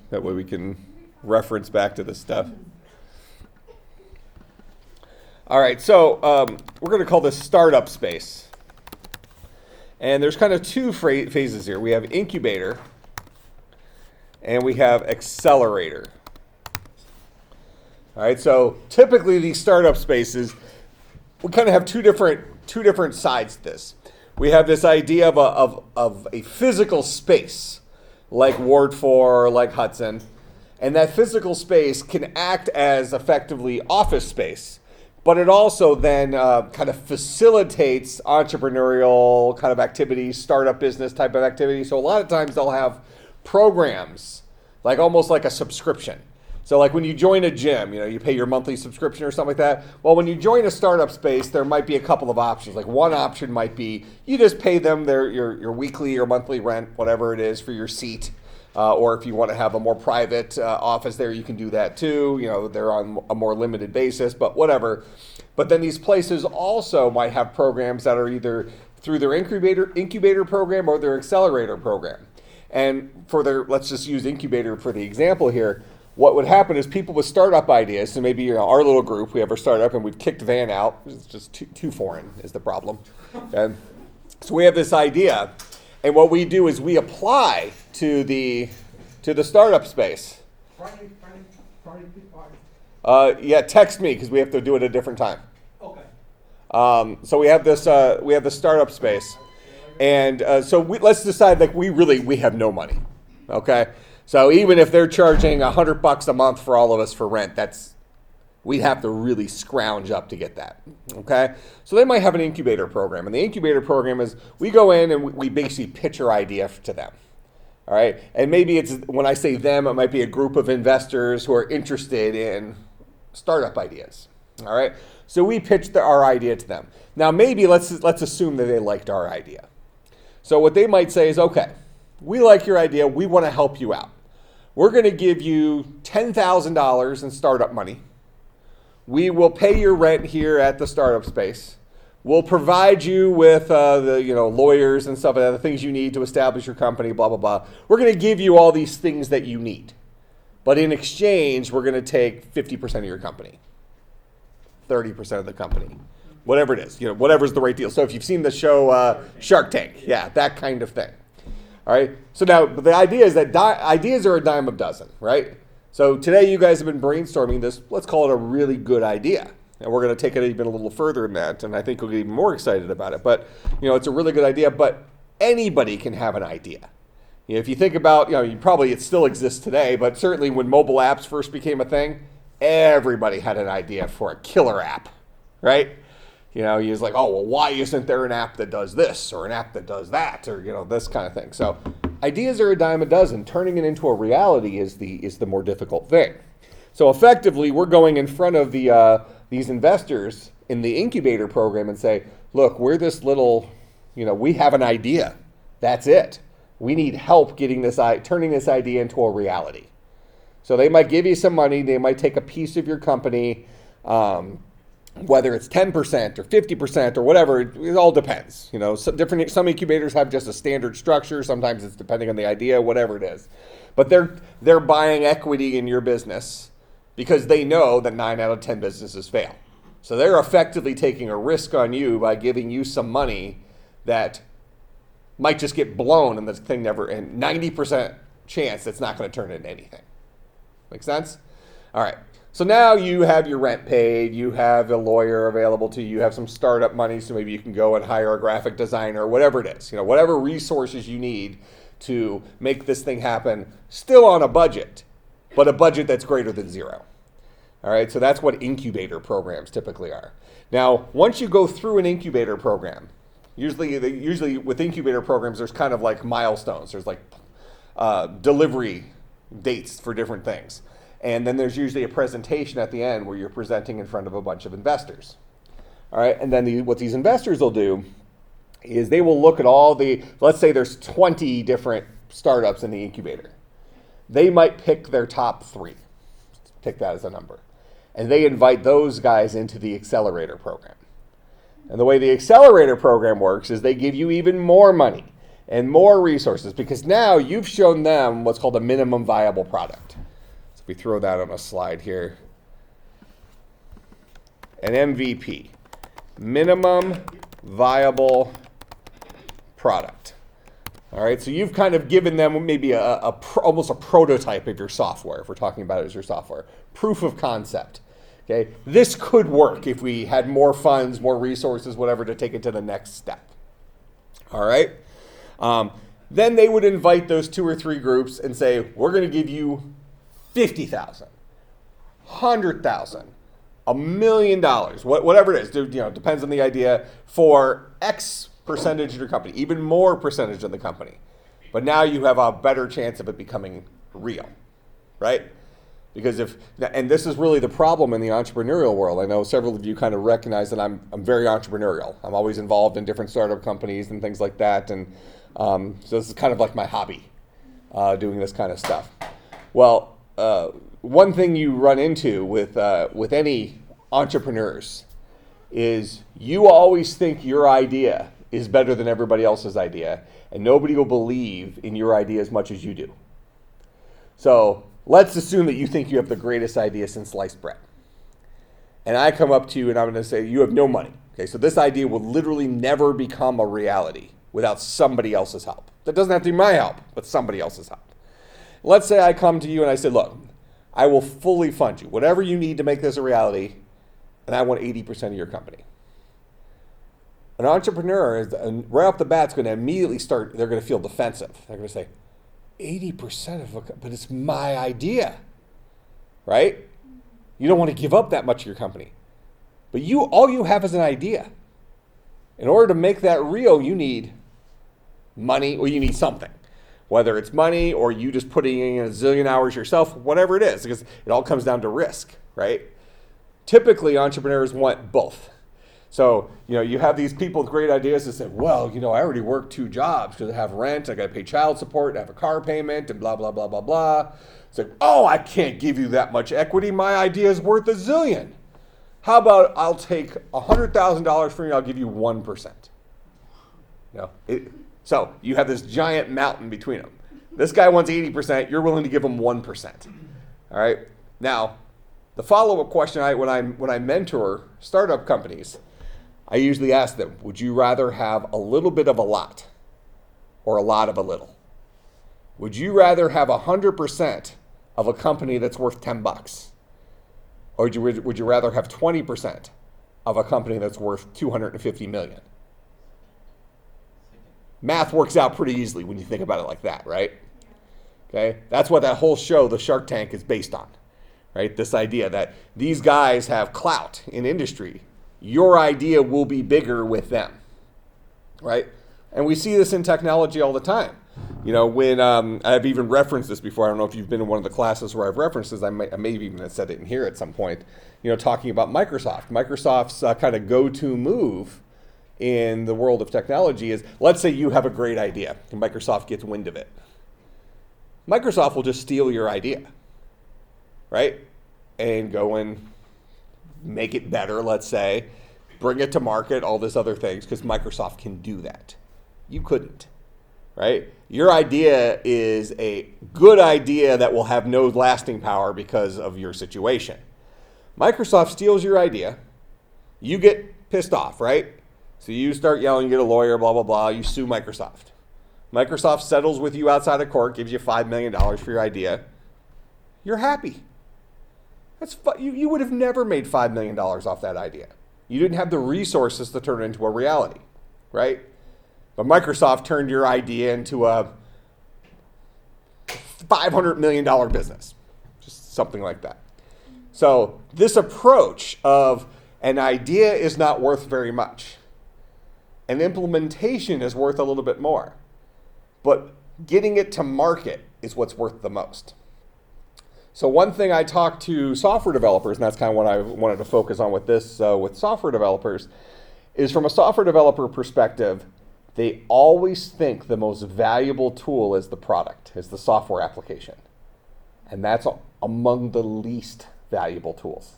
That way we can reference back to this stuff. All right, so we're going to call this startup space. And there's kind of two phases here. We have incubator and we have accelerator. All right, so typically these startup spaces, we kind of have two different sides to this. We have this idea of a physical space, like Ward 4, like Hudson, and that physical space can act as effectively office space, but it also then kind of facilitates entrepreneurial kind of activities, startup business type of activity. So a lot of times they'll have programs, like almost like a subscription. So like when you join a gym, you pay your monthly subscription or something like that. Well, when you join a startup space, there might be a couple of options. Like one option might be you just pay them your weekly or monthly rent, whatever it is, for your seat. Or if you want to have a more private office there, you can do that too. They're on a more limited basis, but whatever. But then these places also might have programs that are either through their incubator program or their accelerator program. And let's just use incubator for the example here. What would happen is people with startup ideas, so maybe our little group, we have our startup and we've kicked Van out. It's just too foreign is the problem. And so we have this idea, and what we do is we apply to the startup space. Friday. Yeah, text me because we have to do it at a different time. Okay. So we have the startup space, and so let's decide we have no money, okay? So even if they're charging $100 a month for all of us for rent, we'd have to really scrounge up to get that, okay? So they might have an incubator program, and the incubator program is we go in and we basically pitch our idea to them, all right? And maybe when I say them, it might be a group of investors who are interested in startup ideas, all right? So we pitched our idea to them. Now maybe let's assume that they liked our idea. So what they might say is, okay, we like your idea, we want to help you out. We're going to give you $10,000 in startup money. We will pay your rent here at the startup space. We'll provide you with the lawyers and stuff, and the things you need to establish your company, blah, blah, blah. We're going to give you all these things that you need. But in exchange, we're going to take 50% of your company, 30% of the company, whatever it is, whatever's the right deal. So if you've seen the show Shark Tank, yeah, that kind of thing. All right. So now the idea is that ideas are a dime a dozen, right? So today you guys have been brainstorming this. Let's call it a really good idea, and we're going to take it even a little further than that. And I think we'll get even more excited about it. But it's a really good idea. But anybody can have an idea. If you think about, it still exists today. But certainly when mobile apps first became a thing, everybody had an idea for a killer app, right? He was like, oh, well, why isn't there an app that does this or an app that does that or, this kind of thing. So ideas are a dime a dozen. Turning it into a reality is the more difficult thing. So effectively, we're going in front of these investors in the incubator program and say, look, we're this little, we have an idea. That's it. We need help turning this idea into a reality. So they might give you some money. They might take a piece of your company, whether it's 10% or 50% or whatever, it all depends. Some incubators have just a standard structure. Sometimes it's depending on the idea, whatever it is. But they're buying equity in your business because they know that 9 out of 10 businesses fail. So they're effectively taking a risk on you by giving you some money that might just get blown and the thing and 90% chance it's not going to turn into anything. Make sense? All right. So now you have your rent paid, you have a lawyer available to you, you have some startup money, so maybe you can go and hire a graphic designer, whatever it is, whatever resources you need to make this thing happen, still on a budget, but a budget that's greater than zero. All right, so that's what incubator programs typically are. Now, once you go through an incubator program, usually with incubator programs, there's kind of like milestones. There's like delivery dates for different things. And then there's usually a presentation at the end where you're presenting in front of a bunch of investors. All right, and then what these investors will do is they will look at let's say there's 20 different startups in the incubator. They might pick their top 3, pick that as a number. And they invite those guys into the accelerator program. And the way the accelerator program works is they give you even more money. and more resources, because now you've shown them what's called a minimum viable product. So if we throw that on a slide here, an MVP, minimum viable product. All right, so you've kind of given them maybe almost a prototype of your software, if we're talking about it as your software, proof of concept. Okay, this could work if we had more funds, more resources, whatever, to take it to the next step. All right, then they would invite those 2 or 3 groups and say, we're going to give you $50,000, $100,000, $1 million, whatever it is. Depends on the idea, for X percentage of your company, even more percentage of the company. But now you have a better chance of it becoming real, right? Because and this is really the problem in the entrepreneurial world. I know several of you kind of recognize that I'm very entrepreneurial. I'm always involved in different startup companies and things like that. And so this is kind of like my hobby, doing this kind of stuff. Well, one thing you run into with any entrepreneurs is you always think your idea is better than everybody else's idea, and nobody will believe in your idea as much as you do. So let's assume that you think you have the greatest idea since sliced bread. And I come up to you and I'm going to say, you have no money. Okay, so this idea will literally never become a reality without somebody else's help. That doesn't have to be my help, but somebody else's help. Let's say I come to you and I say, look, I will fully fund you, whatever you need to make this a reality, and I want 80% of your company. An entrepreneur, right off the bat, is going to immediately they're going to feel defensive. They're going to say, 80% but it's my idea, right? You don't want to give up that much of your company. But all you have is an idea. In order to make that real, you need money, or you need something. Whether it's money or you just putting in a zillion hours yourself, whatever it is, because it all comes down to risk, right? Typically, entrepreneurs want both. So, you have these people with great ideas that say, well, I already work 2 jobs because I have rent, I got to pay child support, I have a car payment, and blah, blah, blah, blah, blah. It's like, oh, I can't give you that much equity. My idea is worth $1 zillion. How about I'll take $100,000 from you, I'll give you 1%. So you have this giant mountain between them. This guy wants 80%, you're willing to give him 1%. All right? Now, the follow-up question, when I mentor startup companies, I usually ask them, would you rather have a little bit of a lot or a lot of a little? Would you rather have 100% of a company that's worth $10? Or would you rather have 20% of a company that's worth $250 million? Math works out pretty easily when you think about it like that, right? Okay, that's what that whole show, the Shark Tank, is based on, right? This idea that these guys have clout in industry. Your idea will be bigger with them, right? And we see this in technology all the time. When I've even referenced this before, I don't know if you've been in one of the classes where I've referenced this, I may have even said it in here at some point, talking about Microsoft. Microsoft's kind of go-to move in the world of technology is, let's say you have a great idea and Microsoft gets wind of it. Microsoft will just steal your idea, right? And go and make it better, let's say, bring it to market, all this other things, because Microsoft can do that. You couldn't, right? Your idea is a good idea that will have no lasting power because of your situation. Microsoft steals your idea. You get pissed off, right? So you start yelling, you get a lawyer, blah, blah, blah. You sue Microsoft. Microsoft settles with you outside of court, gives you $5 million for your idea. You're happy. You would have never made $5 million off that idea. You didn't have the resources to turn it into a reality, right? But Microsoft turned your idea into a $500 million business, just something like that. So this approach of an idea is not worth very much. An implementation is worth a little bit more. But getting it to market is what's worth the most. So one thing I talk to software developers, and that's kind of what I wanted to focus on with this, with software developers, is from a software developer perspective, they always think the most valuable tool is the product, is the software application. And that's among the least valuable tools.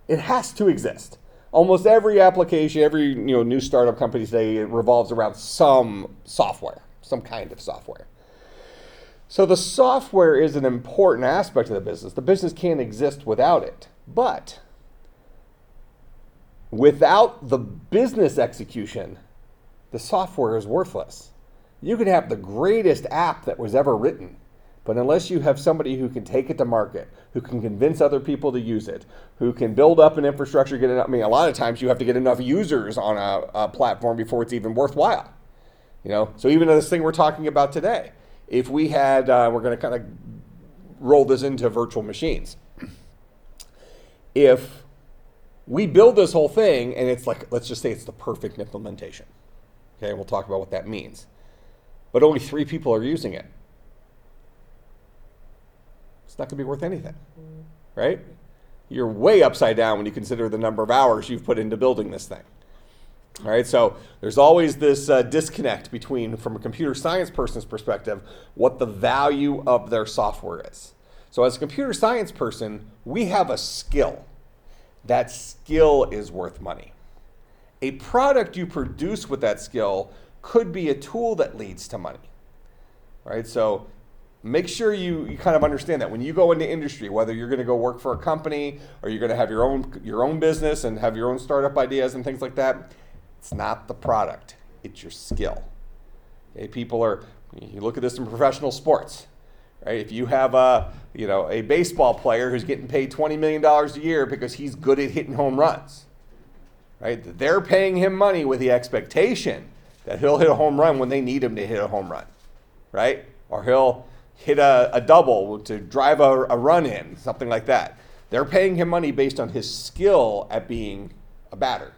It has to exist. Almost every application, every new startup company today, it revolves around some software, some kind of software. So the software is an important aspect of the business. The business can't exist without it. But without the business execution, the software is worthless. You can have the greatest app that was ever written, but unless you have somebody who can take it to market, who can convince other people to use it, who can build up an infrastructure, a lot of times you have to get enough users on a platform before it's even worthwhile. So even this thing we're talking about today, if we had, we're going to kind of roll this into virtual machines. If we build this whole thing and it's like, let's just say it's the perfect implementation. Okay, we'll talk about what that means. But only 3 people are using it. It's not going to be worth anything, right? You're way upside down when you consider the number of hours you've put into building this thing. All right, so there's always this disconnect between, from a computer science person's perspective, what the value of their software is. So as a computer science person, we have a skill. That skill is worth money. A product you produce with that skill could be a tool that leads to money. All right, so make sure you kind of understand that when you go into industry, whether you're going to go work for a company or you're going to have your own business and have your own startup ideas and things like that, it's not the product, it's your skill. Okay, you look at this in professional sports, right? If you have a baseball player who's getting paid $20 million a year because he's good at hitting home runs, right? They're paying him money with the expectation that he'll hit a home run when they need him to hit a home run, right? Or he'll hit a double to drive a run in, something like that. They're paying him money based on his skill at being a batter.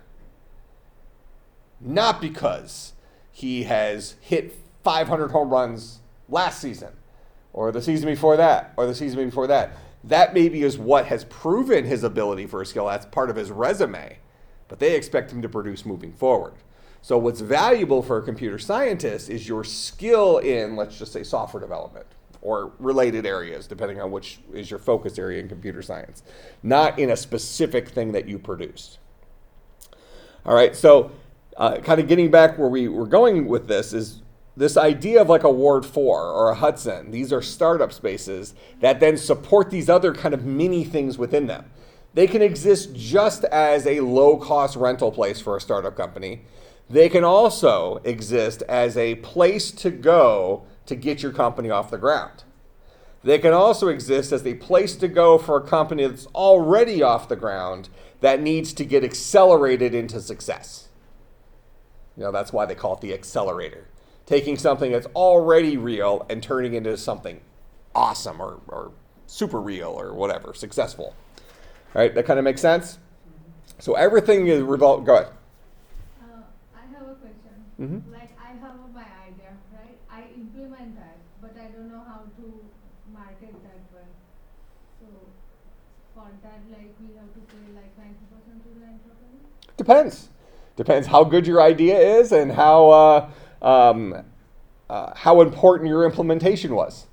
Not because he has hit 500 home runs last season, or the season before that, or the season before that. That maybe is what has proven his ability for a skill. That's part of his resume. But they expect him to produce moving forward. So what's valuable for a computer scientist is your skill in, let's just say, software development or related areas, depending on which is your focus area in computer science, not in a specific thing that you produce. All right, so kind of getting back where we were going with this is this idea of like a Ward 4 or a Hudson. These are startup spaces that then support these other kind of mini things within them. They can exist just as a low-cost rental place for a startup company. They can also exist as a place to go to get your company off the ground. They can also exist as a place to go for a company that's already off the ground that needs to get accelerated into success. That's why they call it the Accelerator. Taking something that's already real and turning it into something awesome or super real or whatever, successful. All right, that kind of makes sense? So everything is go ahead. I have a question. Mm-hmm. Like I have my idea, right? I implement that, but I don't know how to market that one. So for that, like we have to pay like 90% to the entrepreneur? Depends how good your idea is and how important your implementation was.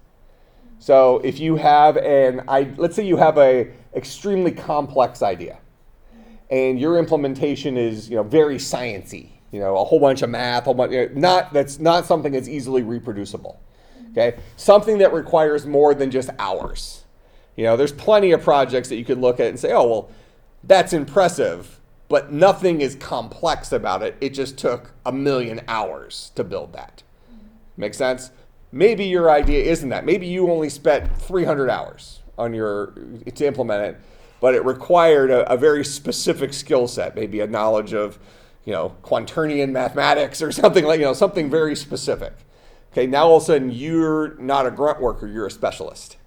So if you have let's say you have a extremely complex idea, and your implementation is very sciencey, a whole bunch of math, that's not something that's easily reproducible. Okay, something that requires more than just hours. There's plenty of projects that you could look at and say, oh well, that's impressive, but nothing is complex about it. It just took 1,000,000 hours to build that. Make sense? Maybe your idea isn't that. Maybe you only spent 300 hours to implement it, but it required a very specific skill set, maybe a knowledge of, quaternion mathematics or something something very specific. Okay, now all of a sudden you're not a grunt worker, you're a specialist.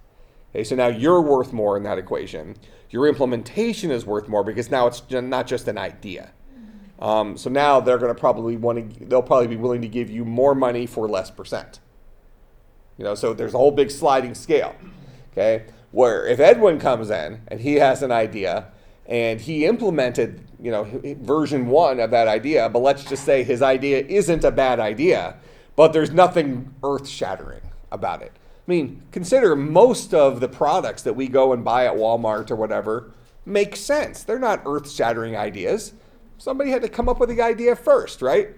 Okay, so now you're worth more in that equation. Your implementation is worth more because now it's not just an idea. So now they're going to they'll probably be willing to give you more money for less percent. So there's a whole big sliding scale. Okay, where if Edwin comes in and he has an idea and he implemented, version 1 of that idea, but let's just say his idea isn't a bad idea, but there's nothing earth-shattering about it. I mean, consider most of the products that we go and buy at Walmart or whatever make sense. They're not earth-shattering ideas. Somebody had to come up with the idea first, right?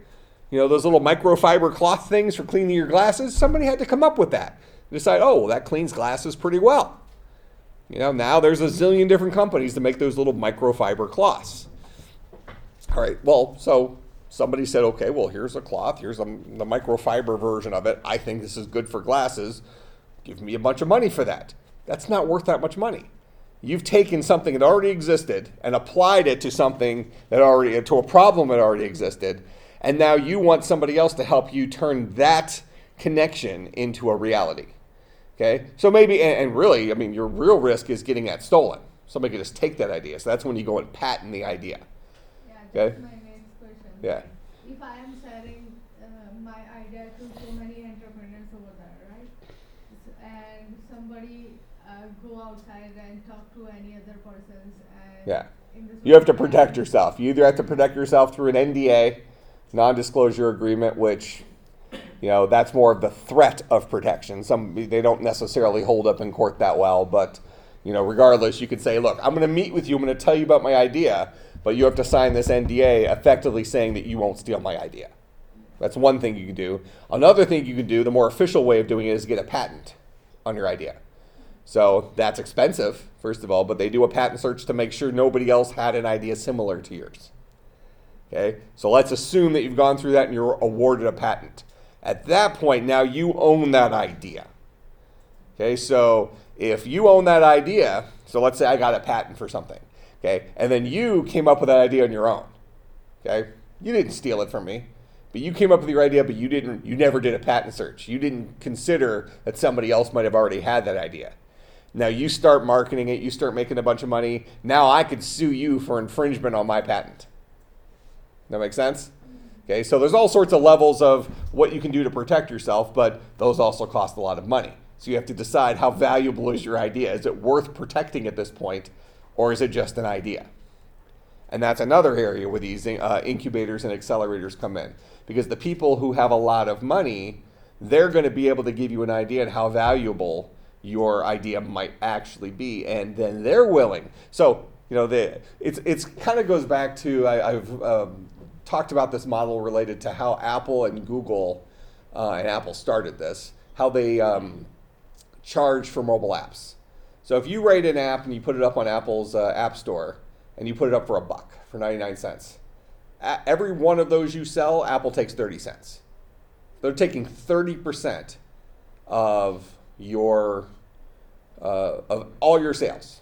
You know, those little microfiber cloth things for cleaning your glasses? Somebody had to come up with that. Decide, oh, well, that cleans glasses pretty well. You know, now there's a zillion different companies to make those little microfiber cloths. All right, well, so somebody said, okay, well, here's a cloth. Here's the microfiber version of it. I think this is good for glasses. Give me a bunch of money for that. That's not worth that much money. You've taken something that already existed and applied it to something to a problem that already existed, and now you want somebody else to help you turn that connection into a reality. Okay? So maybe, and really, I mean, your real risk is getting that stolen. Somebody could just take that idea. So that's when you go and patent the idea. Yeah, Okay? that's my next question. Yeah. If I am sharing my idea to so many entrepreneurs over there, right? And somebody go outside and talk to any other persons and Yeah. in this You have to way- protect yourself. You either have to protect yourself through an NDA, non-disclosure agreement, which, you know, that's more of the threat of protection. They don't necessarily hold up in court that well, but, you know, regardless, you could say, look, I'm going to meet with you. I'm going to tell you about my idea, but you have to sign this NDA effectively saying that you won't steal my idea. That's one thing you can do. Another thing you can do, the more official way of doing it, is get a patent on your idea. So that's expensive, first of all, but they do a patent search to make sure nobody else had an idea similar to yours. Okay, so let's assume that you've gone through that and you're awarded a patent. At that point, now you own that idea. Okay, so if you own that idea, so let's say I got a patent for something, okay, and then you came up with that idea on your own. Okay, you didn't steal it from me, but you came up with your idea, but you never did a patent search. You didn't consider that somebody else might have already had that idea. Now you start marketing it, you start making a bunch of money. Now I could sue you for infringement on my patent. That makes sense? Okay, so there's all sorts of levels of what you can do to protect yourself, but those also cost a lot of money. So you have to decide, how valuable is your idea? Is it worth protecting at this point, or is it just an idea? And that's another area where these incubators and accelerators come in. Because the people who have a lot of money, they're going to be able to give you an idea on how valuable your idea might actually be, and then they're willing. So, you know, it's kind of goes back to, I've talked about this model related to how Apple and Google, and Apple started this, how they charge for mobile apps. So if you write an app and you put it up on Apple's App Store, and you put it up for $1, for 99 cents, every one of those you sell, Apple takes 30 cents. They're taking 30% of of all your sales.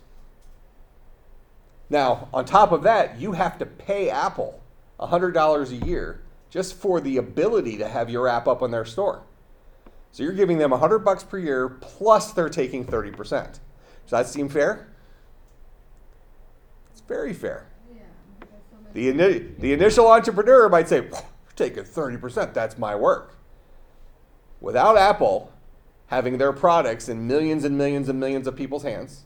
Now, on top of that, you have to pay Apple $100 a year just for the ability to have your app up on their store. So you're giving them $100 per year, plus they're taking 30%. Does that seem fair? It's very fair. Yeah, because so many The initial entrepreneur might say, you're taking 30%, that's my work. Without Apple having their products in millions and millions and millions of people's hands,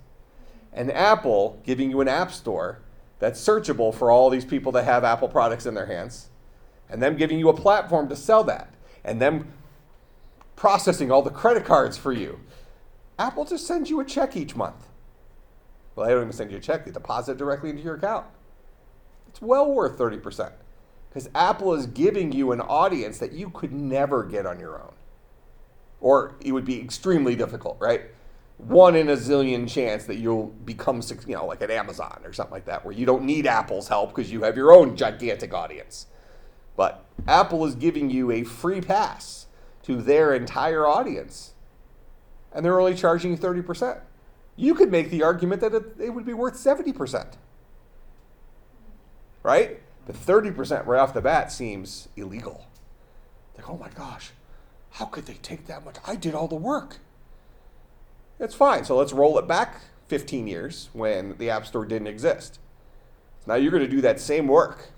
and Apple giving you an app store that's searchable for all these people that have Apple products in their hands, and them giving you a platform to sell that, and them processing all the credit cards for you, Apple just sends you a check each month. Well, they don't even send you a check, they deposit it directly into your account. It's well worth 30%, because Apple is giving you an audience that you could never get on your own. Or it would be extremely difficult, right? 1 in a zillion chance that you'll become, you know, like at Amazon or something like that, where you don't need Apple's help because you have your own gigantic audience. But Apple is giving you a free pass to their entire audience, and they're only charging you 30%. You could make the argument that it would be worth 70%, right? But 30% right off the bat seems illegal. Like, oh my gosh, how could they take that much? I did all the work. It's fine. So let's roll it back 15 years when the App Store didn't exist. Now you're going to do that same work.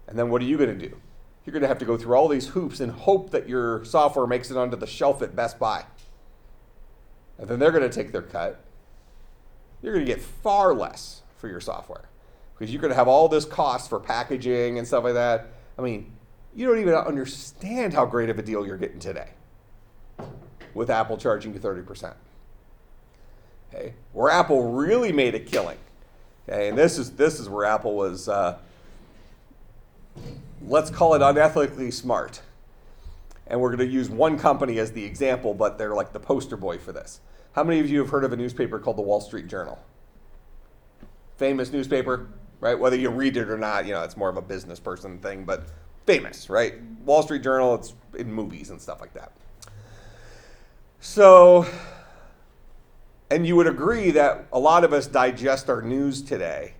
And then what are you going to do? You're going to have to go through all these hoops and hope that your software makes it onto the shelf at Best Buy. And then they're going to take their cut. You're going to get far less for your software because you're going to have all this cost for packaging and stuff like that. I mean, you don't even understand how great of a deal you're getting today with Apple charging you 30%. Okay, where Apple really made a killing. Okay, and this is where Apple was, let's call it unethically smart. And we're going to use one company as the example, but they're like the poster boy for this. How many of you have heard of a newspaper called the Wall Street Journal? Famous newspaper, right? Whether you read it or not, it's more of a business person thing, but famous, right? Wall Street Journal, it's in movies and stuff like that. So, and you would agree that a lot of us digest our news today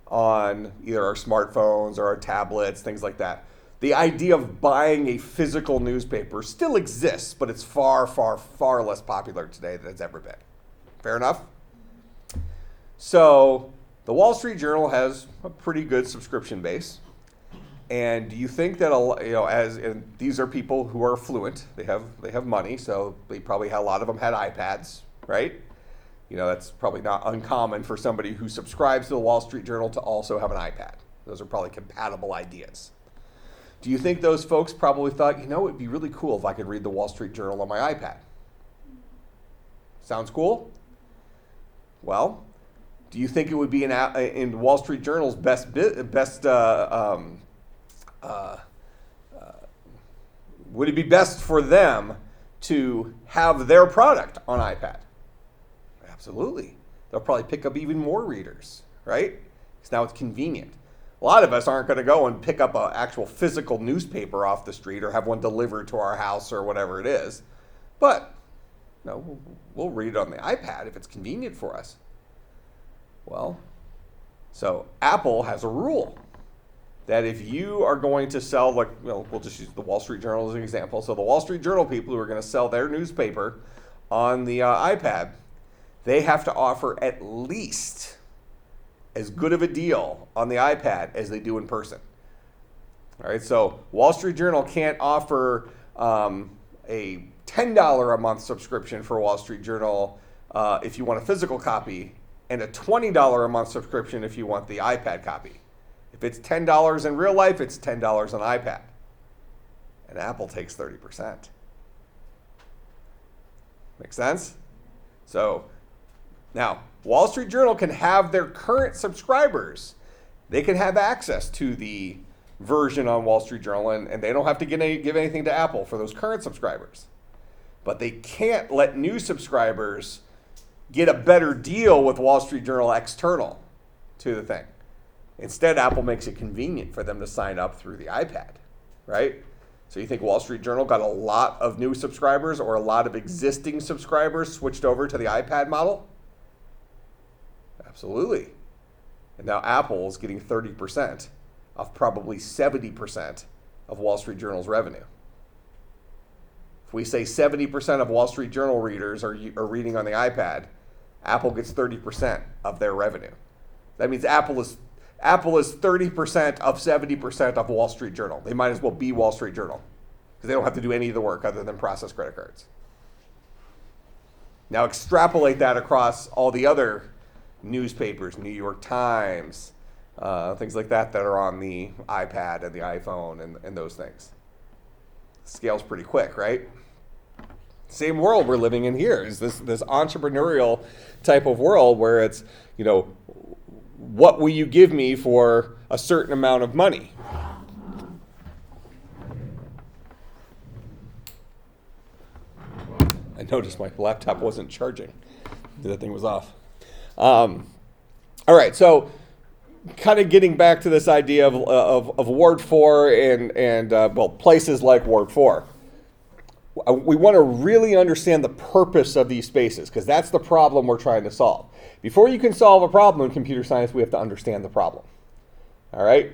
on either our smartphones or our tablets, things like that. The idea of buying a physical newspaper still exists, but it's far, far, far less popular today than it's ever been. Fair enough? So the Wall Street Journal has a pretty good subscription base. And do you think that, and these are people who are affluent, they have money, so they probably a lot of them had iPads, right? That's probably not uncommon for somebody who subscribes to the Wall Street Journal to also have an iPad. Those are probably compatible ideas. Do you think those folks probably thought, it'd be really cool if I could read the Wall Street Journal on my iPad? Sounds cool? Well, do you think it would be in Wall Street Journal's would it be best for them to have their product on iPad? Absolutely. They'll probably pick up even more readers, right? Because now it's convenient. A lot of us aren't going to go and pick up an actual physical newspaper off the street or have one delivered to our house or whatever it is. But we'll read it on the iPad if it's convenient for us. Well, so Apple has a rule that if you are going to sell, we'll just use the Wall Street Journal as an example. So the Wall Street Journal people who are going to sell their newspaper on the iPad, they have to offer at least as good of a deal on the iPad as they do in person. All right, so Wall Street Journal can't offer a $10 a month subscription for Wall Street Journal if you want a physical copy, and a $20 a month subscription if you want the iPad copy. If it's $10 in real life, it's $10 on iPad. And Apple takes 30%. Make sense? So now, Wall Street Journal can have their current subscribers. They can have access to the version on Wall Street Journal, and they don't have to give anything to Apple for those current subscribers. But they can't let new subscribers get a better deal with Wall Street Journal external to the thing. Instead, Apple makes it convenient for them to sign up through the iPad, right? So you think Wall Street Journal got a lot of new subscribers or a lot of existing subscribers switched over to the iPad model? Absolutely. And now Apple is getting 30% of probably 70% of Wall Street Journal's revenue. If we say 70% of Wall Street Journal readers are reading on the iPad, Apple gets 30% of their revenue. That means Apple is 30% of 70% of Wall Street Journal. They might as well be Wall Street Journal because they don't have to do any of the work other than process credit cards. Now extrapolate that across all the other newspapers, New York Times, things like that are on the iPad and the iPhone and those things. Scale's pretty quick, right? Same world we're living in here is this entrepreneurial type of world where it's, what will you give me for a certain amount of money? I noticed my laptop wasn't charging. That thing was off. All right, so kind of getting back to this idea of Ward 4 and places like Ward 4. We want to really understand the purpose of these spaces because that's the problem we're trying to solve. Before you can solve a problem in computer science, we have to understand the problem. All right?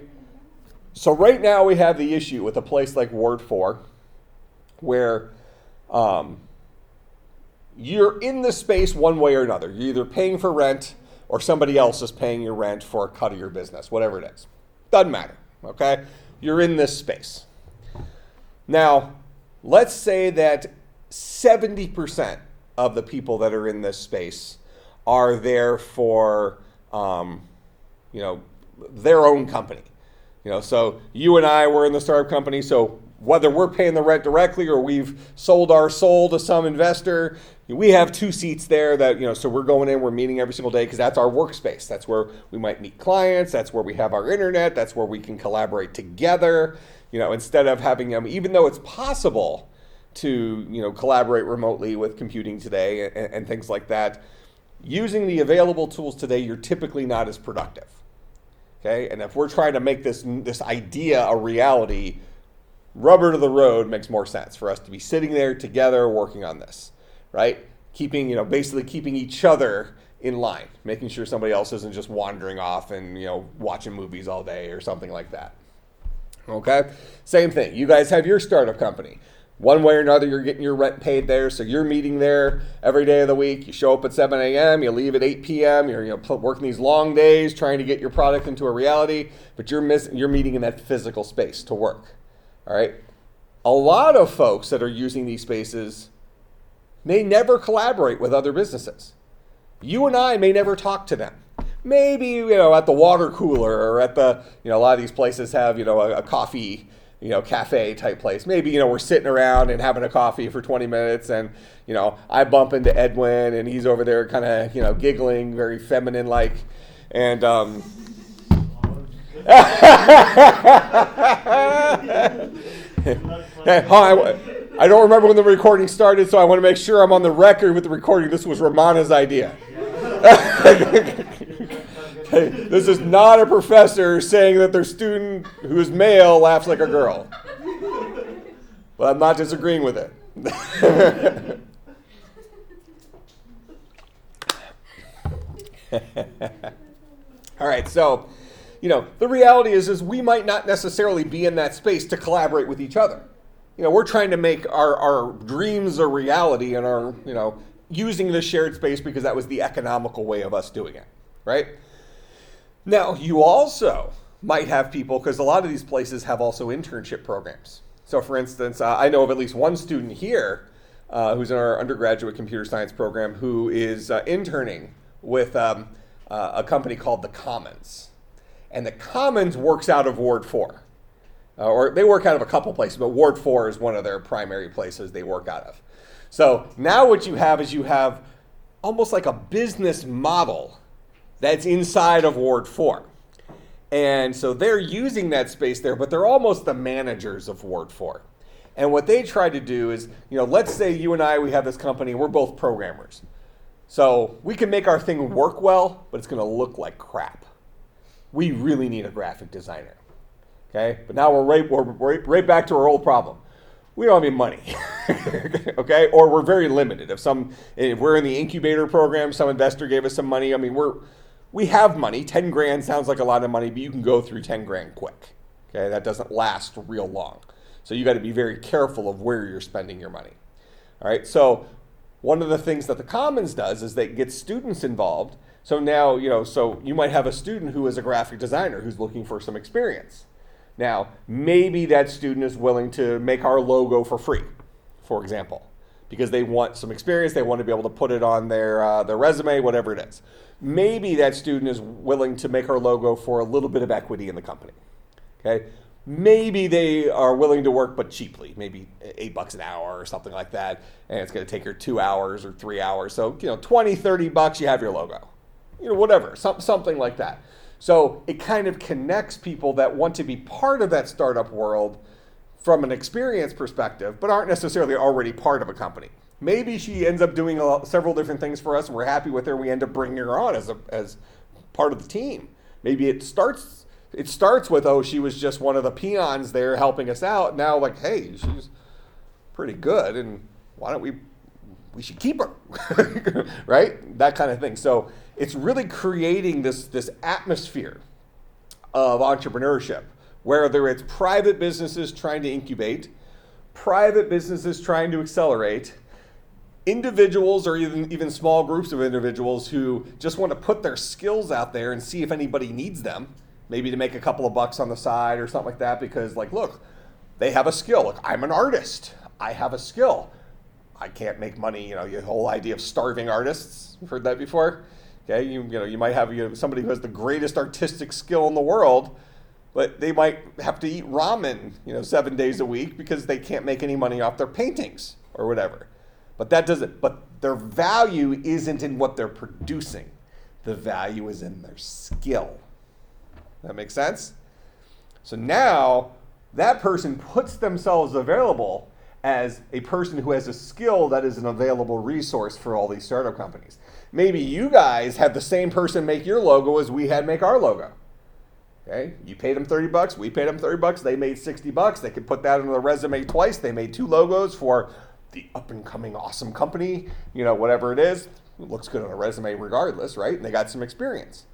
So right now we have the issue with a place like Ward 4 where you're in the space one way or another. You're either paying for rent or somebody else is paying your rent for a cut of your business, whatever it is. Doesn't matter, okay? You're in this space. Now, let's say that 70% of the people that are in this space are there for, their own company. So you and I were in the startup company, so whether we're paying the rent directly or we've sold our soul to some investor, we have 2 seats there that, so we're going in, we're meeting every single day because that's our workspace. That's where we might meet clients. That's where we have our internet. That's where we can collaborate together, instead of having them, even though it's possible to, collaborate remotely with computing today and things like that, using the available tools today, you're typically not as productive. Okay, and if we're trying to make this idea a reality, rubber to the road makes more sense for us to be sitting there together working on this, right? Basically keeping each other in line, making sure somebody else isn't just wandering off and, watching movies all day or something like that. Okay, same thing. You guys have your startup company. One way or another, you're getting your rent paid there, so you're meeting there every day of the week. You show up at 7 a.m., you leave at 8 p.m., you're working these long days trying to get your product into a reality, but you're meeting in that physical space to work, all right? A lot of folks that are using these spaces may never collaborate with other businesses. You and I may never talk to them. Maybe, at the water cooler or at the, a lot of these places have, a coffee cafe type place. Maybe, we're sitting around and having a coffee for 20 minutes and, I bump into Edwin and he's over there kind of, giggling, very feminine like. And, I don't remember when the recording started, so I want to make sure I'm on the record with the recording. This was Romana's idea. This is not a professor saying that their student who is male laughs like a girl. But I'm not disagreeing with it. All right, so, the reality is we might not necessarily be in that space to collaborate with each other. We're trying to make our dreams a reality and our, using the shared space because that was the economical way of us doing it, right? Now, you also might have people, because a lot of these places have also internship programs. So for instance, I know of at least one student here who's in our undergraduate computer science program who is interning with a company called The Commons. And The Commons works out of Ward 4. Or they work out of a couple places, but Ward 4 is one of their primary places they work out of. So now what you have is you have almost like a business model that's inside of Ward 4. And so they're using that space there, but they're almost the managers of Ward 4. And what they try to do is, let's say you and I, we have this company, we're both programmers. So we can make our thing work well, but it's going to look like crap. We really need a graphic designer. Okay? But now we're right back to our old problem. We don't have any money, okay? Or we're very limited. If we're in the incubator program, some investor gave us some money. We have money. 10 grand sounds like a lot of money, but you can go through 10 grand quick, okay? That doesn't last real long. So you got to be very careful of where you're spending your money, all right? So one of the things that the Commons does is they get students involved. So now, so you might have a student who is a graphic designer who's looking for some experience. Now, maybe that student is willing to make our logo for free, for example, because they want some experience. They want to be able to put it on their resume, whatever it is. Maybe that student is willing to make our logo for a little bit of equity in the company. Okay? Maybe they are willing to work, but cheaply, maybe $8 an hour or something like that, and it's going to take her 2 hours or 3 hours. So, $20, $30, you have your logo. Whatever, something like that. So it kind of connects people that want to be part of that startup world from an experience perspective, but aren't necessarily already part of a company. Maybe she ends up doing several different things for us, and we're happy with her. We end up bringing her on as part of the team. Maybe it starts with, she was just one of the peons there helping us out. Now, hey, she's pretty good, and why don't we should keep her, right? That kind of thing. So it's really creating this atmosphere of entrepreneurship, whether it's private businesses trying to incubate, private businesses trying to accelerate, individuals or even small groups of individuals who just want to put their skills out there and see if anybody needs them, maybe to make a couple of bucks on the side or something like that, because look, they have a skill. Look, I'm an artist. I have a skill. I can't make money, the whole idea of starving artists. You've heard that before? Okay, you might have somebody who has the greatest artistic skill in the world, But they might have to eat ramen, 7 days a week because they can't make any money off their paintings or whatever. But their value isn't in what they're producing. The value is in their skill. That makes sense? So now that person puts themselves available as a person who has a skill that is an available resource for all these startup companies. Maybe you guys have the same person make your logo as we had make our logo. Okay? You paid them $30, we paid them $30, they made $60. They could put that on their resume twice. They made 2 logos for the up and coming awesome company, whatever it is. It looks good on a resume regardless, right? And they got some experience.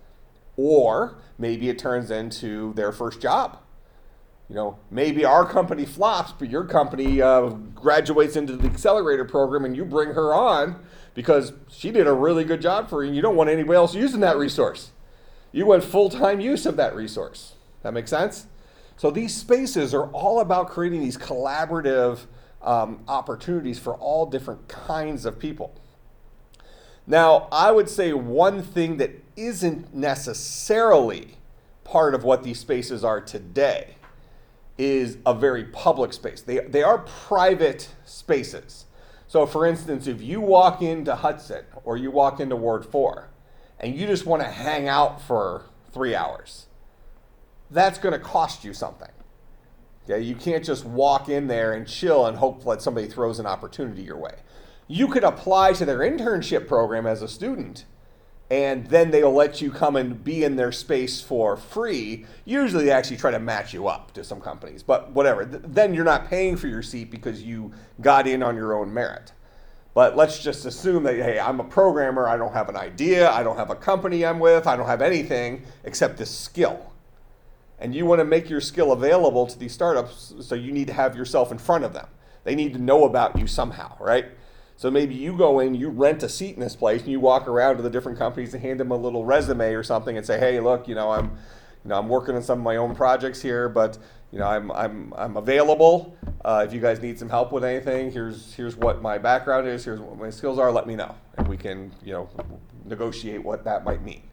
Or maybe it turns into their first job. Maybe our company flops, but your company graduates into the Accelerator program and you bring her on because she did a really good job for you and you don't want anybody else using that resource. You want full-time use of that resource. That makes sense? So these spaces are all about creating these collaborative opportunities for all different kinds of people. Now, I would say one thing that isn't necessarily part of what these spaces are today is a very public space. They are private spaces. So for instance, if you walk into Hudson or you walk into Ward 4 and you just want to hang out for 3 hours, that's going to cost you something. Okay? You can't just walk in there and chill and hope that somebody throws an opportunity your way. You could apply to their internship program as a student, and then they'll let you come and be in their space for free. Usually they actually try to match you up to some companies, but whatever. Then you're not paying for your seat because you got in on your own merit. But let's just assume that, hey, I'm a programmer, I don't have an idea, I don't have a company I'm with, I don't have anything except this skill. And you want to make your skill available to these startups, so you need to have yourself in front of them. They need to know about you somehow, right? So maybe you go in, you rent a seat in this place, and you walk around to the different companies and hand them a little resume or something and say, hey, look, I'm working on some of my own projects here, but I'm available. If you guys need some help with anything, here's what my background is, here's what my skills are, let me know. And we can, negotiate what that might mean.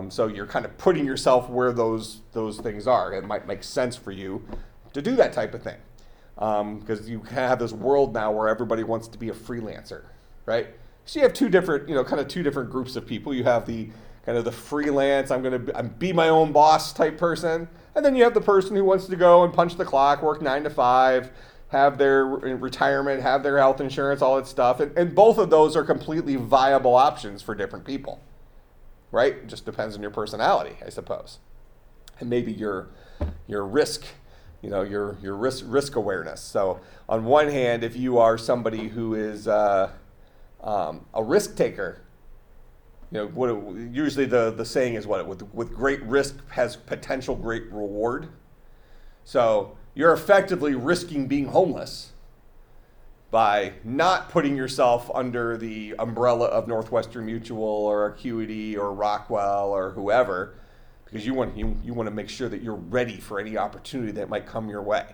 So you're kind of putting yourself where those things are. It might make sense for you to do that type of thing. Because you have this world now where everybody wants to be a freelancer, right? So you have two different groups of people. You have the kind of the freelance, I'm be my own boss type person. And then you have the person who wants to go and punch the clock, work 9 to 5, have their retirement, have their health insurance, all that stuff. And both of those are completely viable options for different people, right? It just depends on your personality, I suppose. And maybe your risk, your risk awareness. So on one hand, if you are somebody who is a risk taker, usually the saying is with great risk has potential great reward. So you're effectively risking being homeless by not putting yourself under the umbrella of Northwestern Mutual or Acuity or Rockwell or whoever, because you want to make sure that you're ready for any opportunity that might come your way.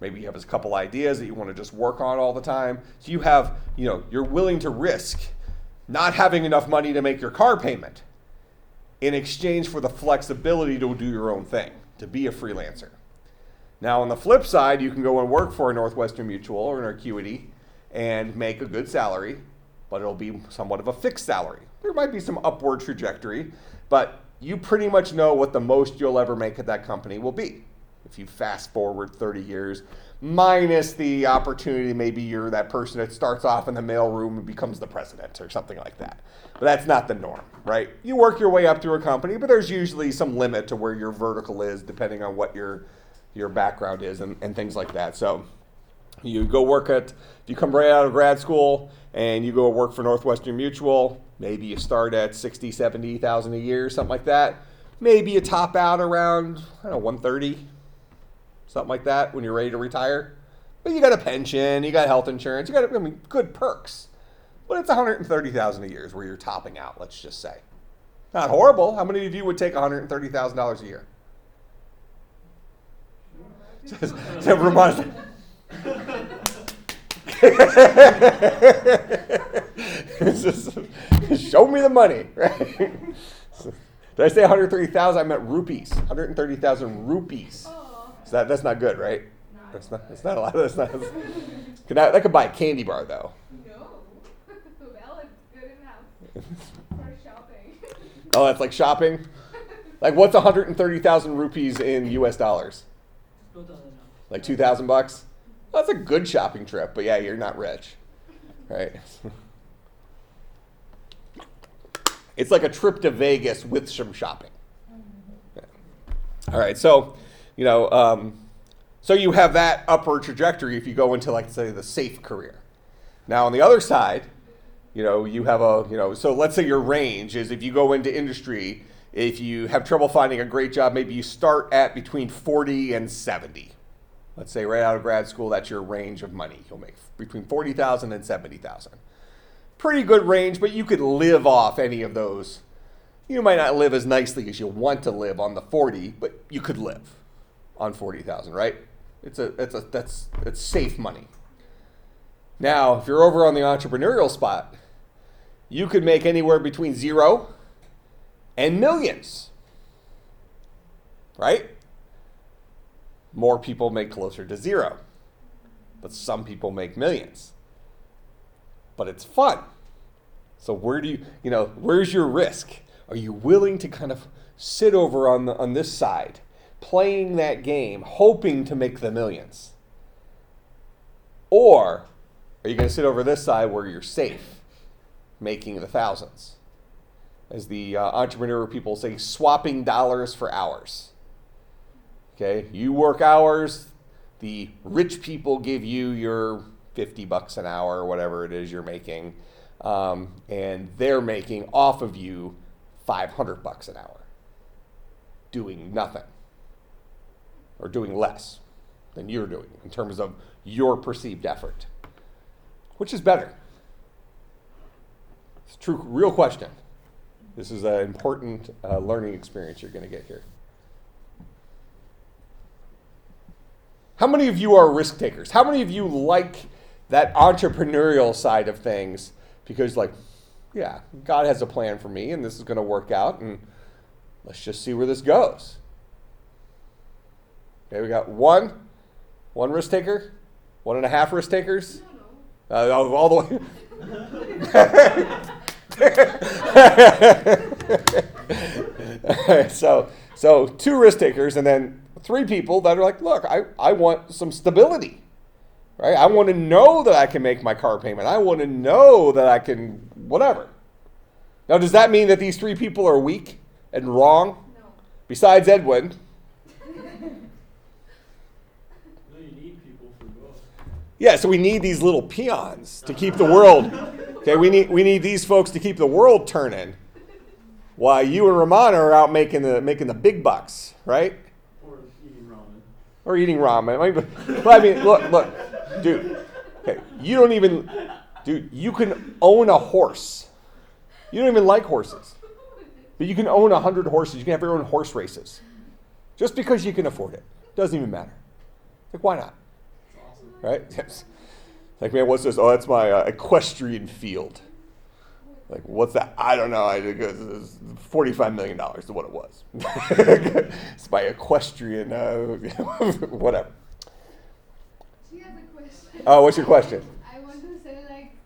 Maybe you have a couple ideas that you want to just work on all the time. So you have, you're willing to risk not having enough money to make your car payment in exchange for the flexibility to do your own thing, to be a freelancer. Now on the flip side, you can go and work for a Northwestern Mutual or an Acuity and make a good salary, but it'll be somewhat of a fixed salary. There might be some upward trajectory, but you pretty much know what the most you'll ever make at that company will be. If you fast forward 30 years, minus the opportunity, maybe you're that person that starts off in the mailroom and becomes the president or something like that. But that's not the norm, right? You work your way up through a company, but there's usually some limit to where your vertical is depending on what your background is and things like that. So you go work if you come right out of grad school and you go work for Northwestern Mutual, maybe you start at 60, 70,000 a year, something like that. Maybe you top out around, 130, something like that when you're ready to retire. But you got a pension, you got health insurance, you got good perks. But it's 130,000 a year is where you're topping out, let's just say. Not horrible. How many of you would take $130,000 a year? Show me the money, right? Did I say 130,000? I meant rupees. 130,000 rupees. Oh. So that's not good, right? No. That's not a lot. That could buy a candy bar, though. No. Well, it's good enough for shopping. Oh, that's like shopping? Like, what's 130,000 rupees in US dollars? Like 2,000 bucks? Well, that's a good shopping trip, but yeah, you're not rich, right? It's like a trip to Vegas with some shopping. Yeah. All right, so, so you have that upward trajectory if you go into, like, say, the safe career. Now, on the other side, you have so let's say your range is if you go into industry, if you have trouble finding a great job, maybe you start at between 40 and 70. Let's say right out of grad school, that's your range of money you'll make, between 40,000 and 70,000. Pretty good range, but you could live off any of those. You might not live as nicely as you want to live on the 40, but you could live on 40,000, right? It's safe money. Now, if you're over on the entrepreneurial spot, you could make anywhere between 0 and millions, right? More people make closer to 0, but some people make millions. But it's fun. So where's your risk? Are you willing to kind of sit over on this side, playing that game, hoping to make the millions? Or are you going to sit over this side where you're safe, making the thousands? As the entrepreneur people say, swapping dollars for hours. Okay, you work hours, the rich people give you your $50 an hour or whatever it is you're making, and they're making off of you $500 an hour, doing nothing or doing less than you're doing in terms of your perceived effort. Which is better? It's a true, real question. This is an important learning experience you're going to get here. How many of you are risk takers? How many of you like that entrepreneurial side of things because, like, yeah, God has a plan for me and this is going to work out and let's just see where this goes? Okay, we got one risk taker, 1.5 risk takers. All the way. So 2 risk takers and then 3 people that are like, look, I want some stability, right? I want to know that I can make my car payment. I want to know that I can whatever. Now, does that mean that these 3 people are weak and wrong? No. Besides Edwin. Yeah, so we need these little peons to keep the world. Okay, we need these folks to keep the world turning, while you and Ramana are out making the big bucks, right? Or eating ramen. But I mean, look, dude. Okay, you can own a horse. You don't even like horses, but you can own 100 horses. You can have your own horse races, just because you can afford it. Doesn't even matter. Like, why not? Right? Yes. Like, man, what's this? Oh, that's my equestrian field. Like, what's that? I don't know. It's $45 million is what it was. It's my equestrian, whatever. She has a question. Oh, what's your question? I want to say, like,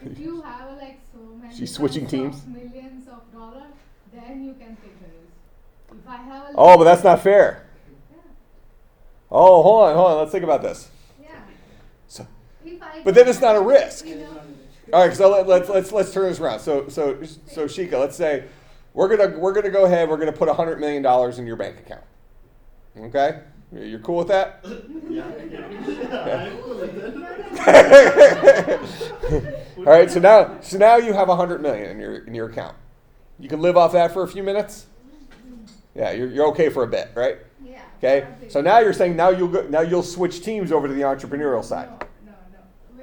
if you have so many She's switching teams? millions of dollars, then you can take the risk. If I have Oh, but that's not fair. Yeah. Oh, hold on. Let's think about this. Yeah. So, If I but then it's not a risk. You know, all right, so let's turn this around. So Shika, let's say we're gonna go ahead. We're gonna put $100 million in your bank account. Okay, you're cool with that? Yeah. All right. So now you have $100 million in your account. You can live off that for a few minutes. Yeah, you're okay for a bit, right? yeah. Okay. So now you're saying you'll switch teams over to the entrepreneurial side. No.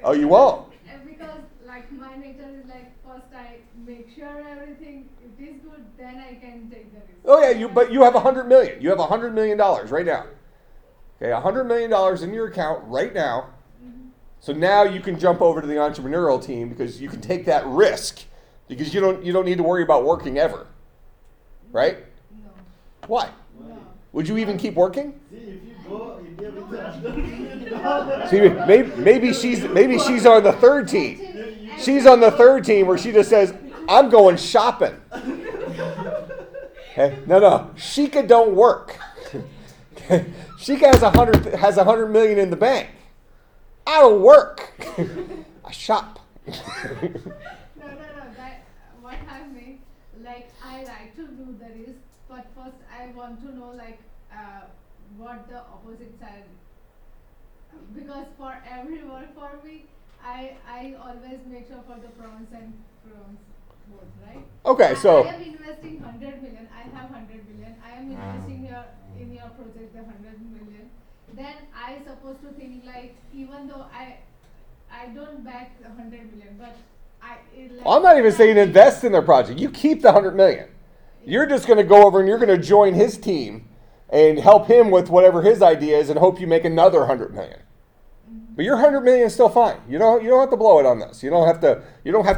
Oh, you won't. Because like my nature is like first I make sure everything it is good, then I can take the risk. Oh yeah, but you have $100 million. You have $100 million right now. Okay, $100 million in your account right now. Mm-hmm. So now you can jump over to the entrepreneurial team because you can take that risk because you don't need to worry about working ever, right? Why? No. Would you even keep working? See, if you go India with the See, maybe she's on the third team. She's on the third team where she just says, "I'm going shopping." Okay? No, Sheikah don't work. Okay? Sheikah has 100 million in the bank. I don't work. I shop. No. That what I mean, like I like to do the risk, but first I want to know what the opposite side. Because for every work for me, I always make sure for the pros and cons both, right? Okay, so I am investing 100 million. I have 100 million. I am investing here in your project the 100 million. Then I supposed to think like even though I don't back the 100 million, but I'm not even saying invest in their project. You keep the 100 million. You're just going to go over and you're going to join his team and help him with whatever his idea is and hope you make another 100 million. But your 100 million is still fine. You don't have to blow it on this. You don't have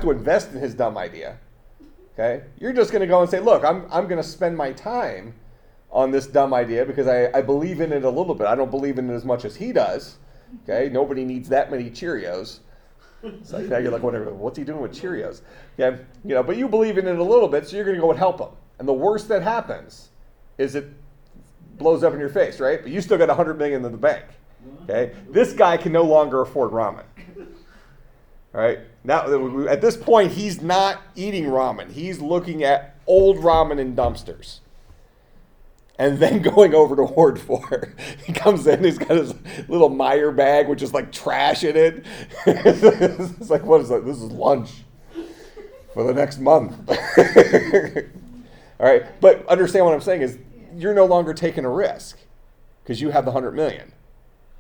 to invest in his dumb idea. Okay? You're just going to go and say, "Look, I'm going to spend my time on this dumb idea because I believe in it a little bit. I don't believe in it as much as he does." Okay? Nobody needs that many Cheerios. It's like now you're like, what's he doing with Cheerios? Okay? But you believe in it a little bit, so you're going to go and help him. And the worst that happens is it blows up in your face, right? But you still got 100 million in the bank. Okay? This guy can no longer afford ramen. All right? Now, at this point, he's not eating ramen. He's looking at old ramen in dumpsters. And then going over to Ward 4. He comes in, he's got his little Meyer bag, which is like trash in it. It's like, what is that? This is lunch for the next month. All right? But understand what I'm saying is you're no longer taking a risk because you have the 100 million.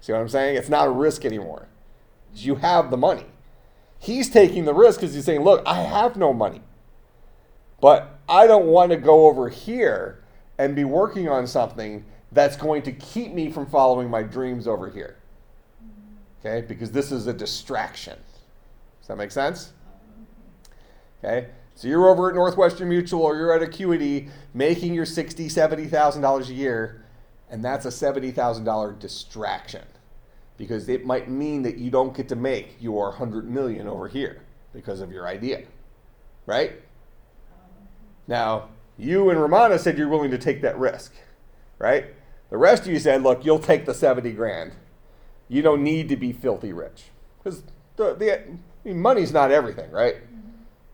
See what I'm saying? It's not a risk anymore. You have the money. He's taking the risk because he's saying, "Look, I have no money. But I don't want to go over here and be working on something that's going to keep me from following my dreams over here." Okay? Because this is a distraction. Does that make sense? Okay? So you're over at Northwestern Mutual or you're at Acuity making your $60,000, $70,000 a year, and that's a $70,000 distraction because it might mean that you don't get to make your 100 million over here because of your idea, right? Now, you and Romana said you're willing to take that risk, right? The rest of you said, "Look, you'll take the 70 grand. You don't need to be filthy rich." Because money's not everything, right?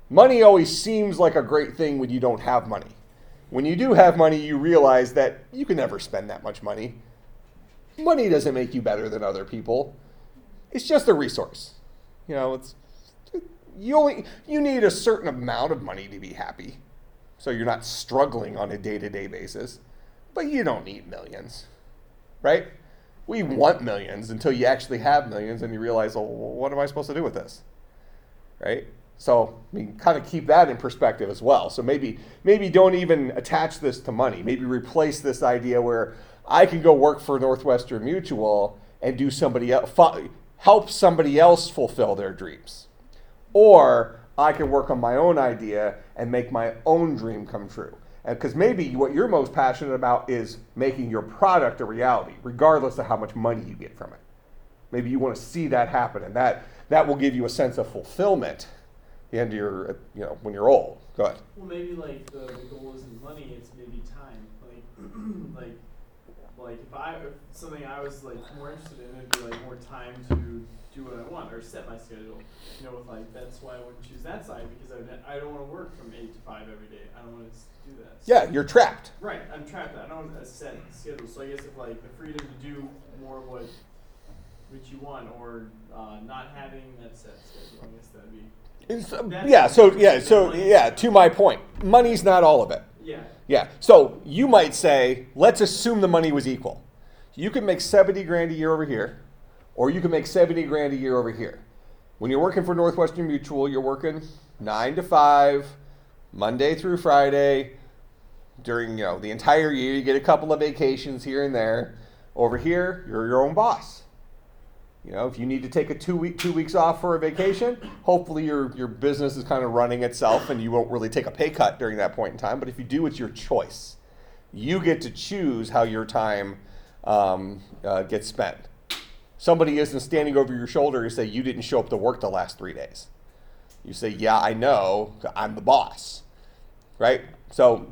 Money always seems like a great thing when you don't have money. When you do have money, you realize that you can never spend that much money. Money doesn't make you better than other people. It's just a resource. You need a certain amount of money to be happy. So you're not struggling on a day-to-day basis. But you don't need millions, right? We want millions until you actually have millions and you realize, "Oh, what am I supposed to do with this?" Right? So kind of keep that in perspective as well. So maybe don't even attach this to money. Maybe replace this idea where I can go work for Northwestern Mutual and do help somebody else fulfill their dreams. Or I can work on my own idea and make my own dream come true. Because maybe what you're most passionate about is making your product a reality, regardless of how much money you get from it. Maybe you want to see that happen, and that will give you a sense of fulfillment at the end of your, when you're old. Go ahead. Well, maybe like the goal isn't money; it's maybe time. Like if something I was like more interested in, it'd be like more time to do what I want or set my schedule. That's why I wouldn't choose that side because I don't want to work from 8 to 5 every day. I don't want to do that. Yeah, you're trapped. Right, I'm trapped. I don't want a set schedule. So I guess if like the freedom to do more of what you want or not having that set schedule, I guess that'd be. To my point, money's not all of it. Yeah. So you might say, let's assume the money was equal. You could make 70 grand a year over here, or you can make 70 grand a year over here. When you're working for Northwestern Mutual, you're working 9 to 5, Monday through Friday. During the entire year, you get a couple of vacations here and there. Over here, you're your own boss. If you need to take a 2 weeks off for a vacation, hopefully your business is kind of running itself and you won't really take a pay cut during that point in time. But if you do, it's your choice. You get to choose how your time gets spent. Somebody isn't standing over your shoulder and say, you didn't show up to work the last 3 days. You say, yeah, I know, I'm the boss, right? So,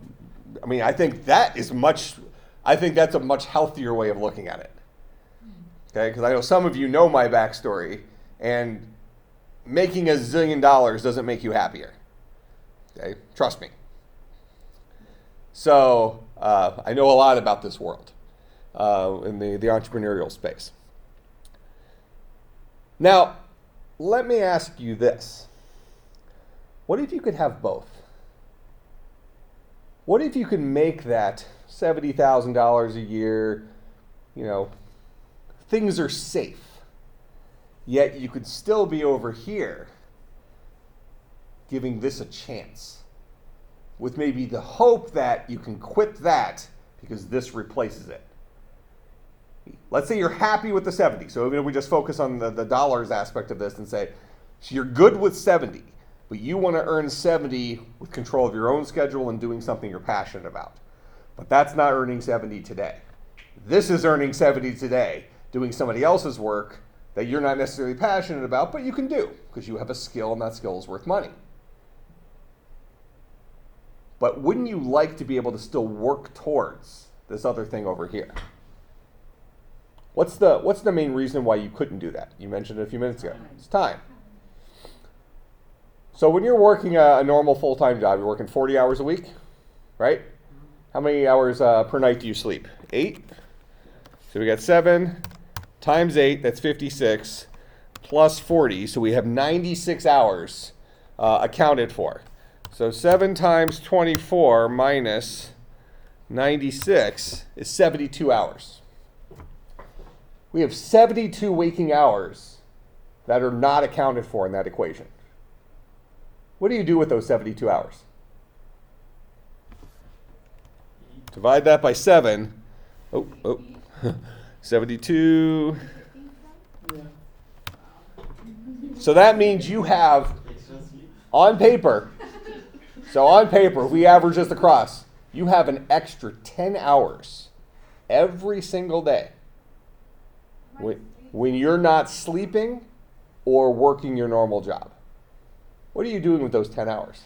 I mean, I think that's a much healthier way of looking at it. Okay, because I know some of you know my backstory, and making $1 zillion doesn't make you happier. Okay, trust me. So I know a lot about this world in the entrepreneurial space. Now, let me ask you this. What if you could have both? What if you could make that $70,000 a year, things are safe, yet you could still be over here giving this a chance with maybe the hope that you can quit that because this replaces it. Let's say you're happy with the 70. So even if we just focus on the dollars aspect of this and say, so you're good with 70, but you want to earn 70 with control of your own schedule and doing something you're passionate about. But that's not earning 70 today. This is earning 70 today, doing somebody else's work that you're not necessarily passionate about, but you can do because you have a skill and that skill is worth money. But wouldn't you like to be able to still work towards this other thing over here? What's the main reason why you couldn't do that? You mentioned it a few minutes ago. It's time. So when you're working a normal full-time job, you're working 40 hours a week, right? How many hours per night do you sleep? 8? So we got 7 times 8, that's 56, plus 40, so we have 96 hours accounted for. So 7 times 24 minus 96 is 72 hours. We have 72 waking hours that are not accounted for in that equation. What do you do with those 72 hours? Divide that by 7. 72. So that means you have, on paper, if we average this across, you have an extra 10 hours every single day when you're not sleeping or working your normal job. What are you doing with those 10 hours?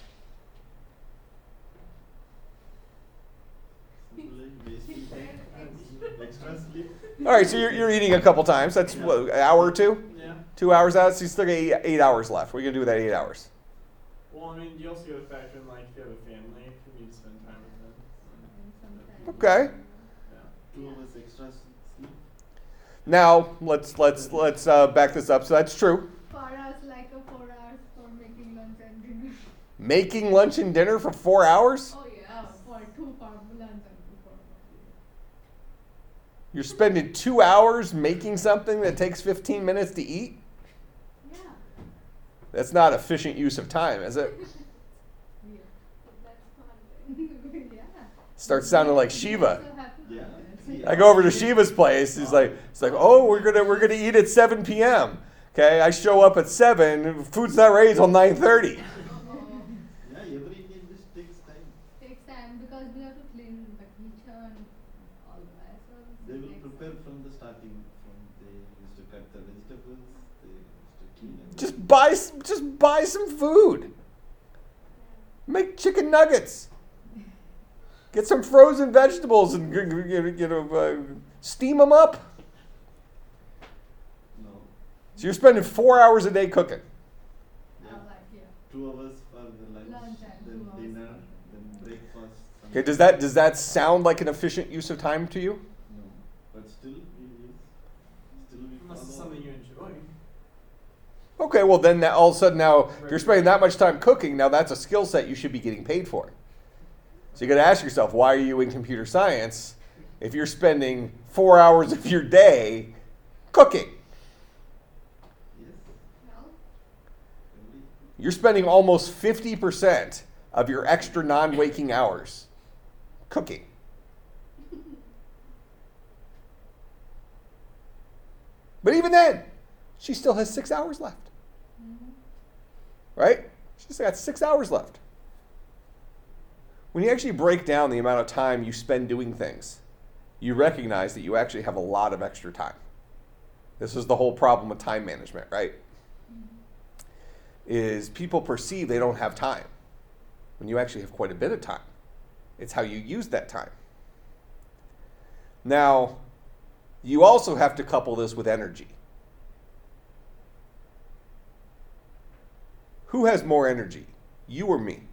All right, so you're eating a couple times. That's what, an hour or two? Yeah. 2 hours out, so you still got 8 hours left. What are you going to do with that 8 hours? Well, I mean, you also got to factor in, like, if you have a family, you need to spend time with them. Okay. Yeah. 2 hours extra sleep. Now, let's back this up. So that's true. For us, like a 4 hours for making lunch and dinner. Making lunch and dinner for 4 hours? Oh yeah, for 2 for lunch and 2 for. You're spending 2 hours making something that takes 15 minutes to eat? Yeah. That's not efficient use of time, is it? Yeah. That's fun. Yeah. Starts sounding like Shiva. So happy Yeah. with it. I go over to Shiva's place. It's like, oh, we're gonna eat at 7 p.m. Okay, I show up at 7. Food's not ready till 9:30. Yeah, every Indian dish takes time. Takes time because we have to clean the kitchen and all that. So They will takes prepare from the starting. They used to cut the vegetables. They used to clean everything. Just buy some food. Make chicken nuggets. Get some frozen vegetables and steam them up. No. So you're spending 4 hours a day cooking. Yeah. like, yeah. 2 hours for the lunch, Lunch and then 2 hours dinner, for- then breakfast. Okay, does that sound like an efficient use of time to you? No, but still we Unless it's follow. something you enjoy. Okay, well then all of a sudden now, if you're spending that much time cooking, now that's a skill set you should be getting paid for. So you got to ask yourself, why are you in computer science if you're spending 4 hours of your day cooking? Yes, Well, every. You're spending almost 50% of your extra non-waking hours cooking. But even then, she still has 6 hours left. Right? She's got 6 hours left. When you actually break down the amount of time you spend doing things, you recognize that you actually have a lot of extra time. This is the whole problem with time management, right? Is people perceive they don't have time when you actually have quite a bit of time. It's how you use that time. Now, you also have to couple this with energy. Who has more energy, you or me?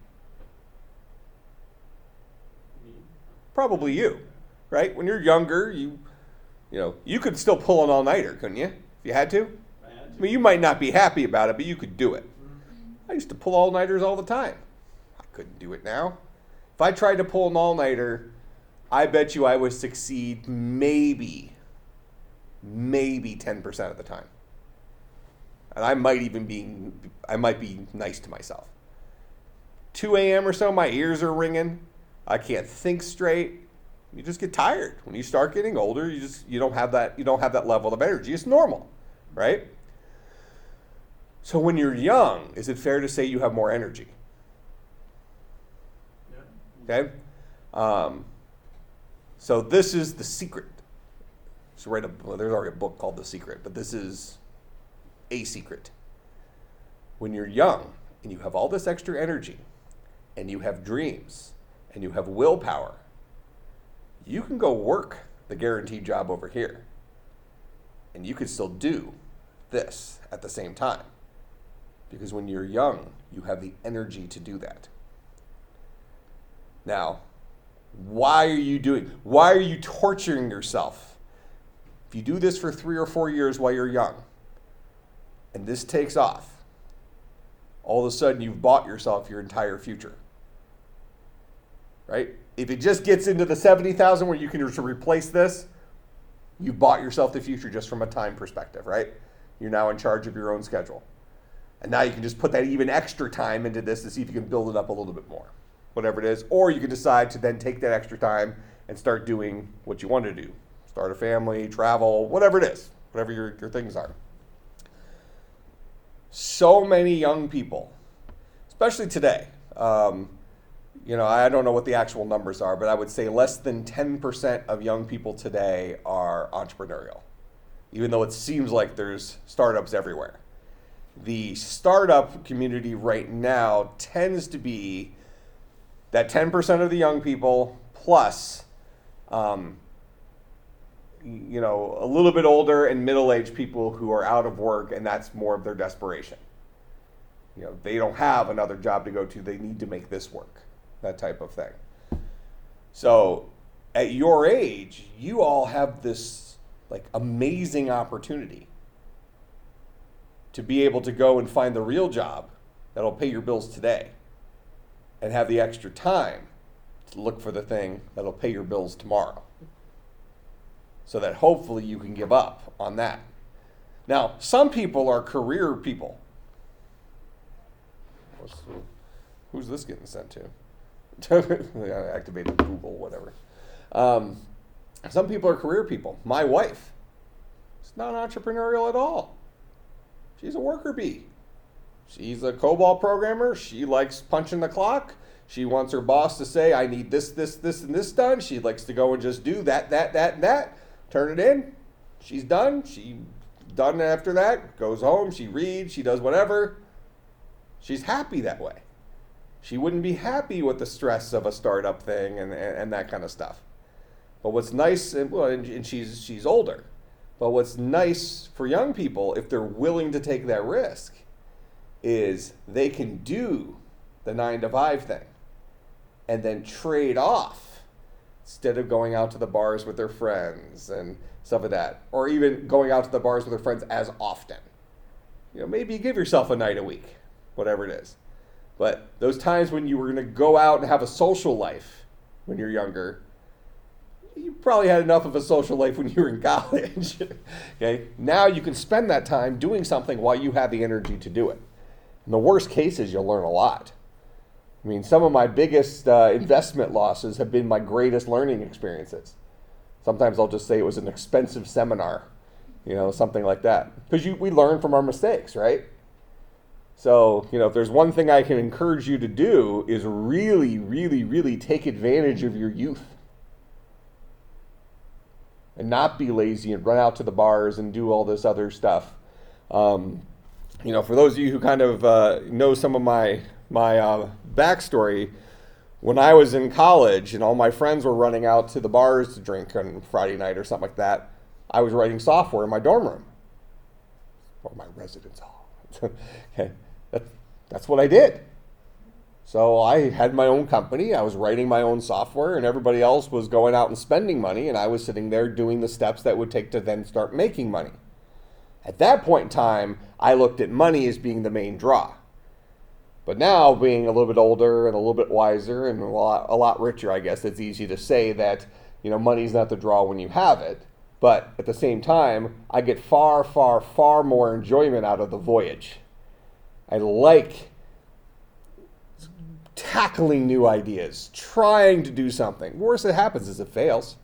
Me. Probably you, right? When you're younger, you could still pull an all-nighter, couldn't you? If you had to? I had I to. mean, you might not be happy about it, but you could do it. I used to pull all-nighters all the time. I couldn't do it now. If I tried to pull an all-nighter, I bet you I would succeed maybe 10% of the time. And I might be nice to myself. 2 a.m. or so, my ears are ringing. I can't think straight. You just get tired. When you start getting older, you don't have that level of energy. It's normal, right? So when you're young, is it fair to say you have more energy? Yeah. Okay? So this is the secret. So there's already a book called The Secret, but this is a secret. When you're young and you have all this extra energy and you have dreams and you have willpower, you can go work the guaranteed job over here. And you could still do this at the same time. Because when you're young, you have the energy to do that. Now, why are you torturing yourself? If you do this for 3 or 4 years while you're young, and this takes off, all of a sudden you've bought yourself your entire future. Right? If it just gets into the 70,000 where you can just replace this, you've bought yourself the future just from a time perspective, right? You're now in charge of your own schedule. And now you can just put that even extra time into this to see if you can build it up a little bit more, whatever it is. Or you can decide to then take that extra time and start doing what you want to do. Start a family, travel, whatever it is, whatever your things are. So many young people, especially today, I don't know what the actual numbers are, but I would say less than 10% of young people today are entrepreneurial, even though it seems like there's startups everywhere. The startup community right now tends to be that 10% of the young people plus, a little bit older and middle-aged people who are out of work, and that's more of their desperation. They don't have another job to go to. They need to make this work, that type of thing. So at your age, you all have this amazing opportunity to be able to go and find the real job that'll pay your bills today and have the extra time to look for the thing that'll pay your bills tomorrow. So that hopefully you can give up on that. Now, some people are career people. Who's this getting sent to? I activated Google, whatever. Some people are career people. My wife is not entrepreneurial at all. She's a worker bee. She's a COBOL programmer. She likes punching the clock. She wants her boss to say, I need this, and this done. She likes to go and just do that, and that. Turn it in. She's done. She's done after that. Goes home. She reads. She does whatever. She's happy that way. She wouldn't be happy with the stress of a startup thing and that kind of stuff. But what's nice, and she's older, but what's nice for young people, if they're willing to take that risk, is they can do the 9-to-5 thing and then trade off instead of going out to the bars with their friends and stuff like that, or even going out to the bars with their friends as often. Maybe you give yourself a night a week, whatever it is. But those times when you were going to go out and have a social life when you're younger, you probably had enough of a social life when you were in college. Okay? Now you can spend that time doing something while you have the energy to do it. In the worst cases, you'll learn a lot. I mean, some of my biggest investment losses have been my greatest learning experiences. Sometimes I'll just say it was an expensive seminar, something like that. Because we learn from our mistakes, right? So, if there's one thing I can encourage you to do is really, really, really take advantage of your youth. And not be lazy and run out to the bars and do all this other stuff. For those of you who kind of know some of my backstory, when I was in college and all my friends were running out to the bars to drink on Friday night or something like that, I was writing software in my dorm room or my residence hall. Okay, that's what I did. So I had my own company, I was writing my own software, and everybody else was going out and spending money, and I was sitting there doing the steps that would take to then start making money. At that point in time, I looked at money as being the main draw. But now, being a little bit older and a little bit wiser and a lot richer, I guess it's easy to say that money's not the draw when you have it. But at the same time, I get far, far, far more enjoyment out of the voyage. I like tackling new ideas, trying to do something. Worst that happens is it fails.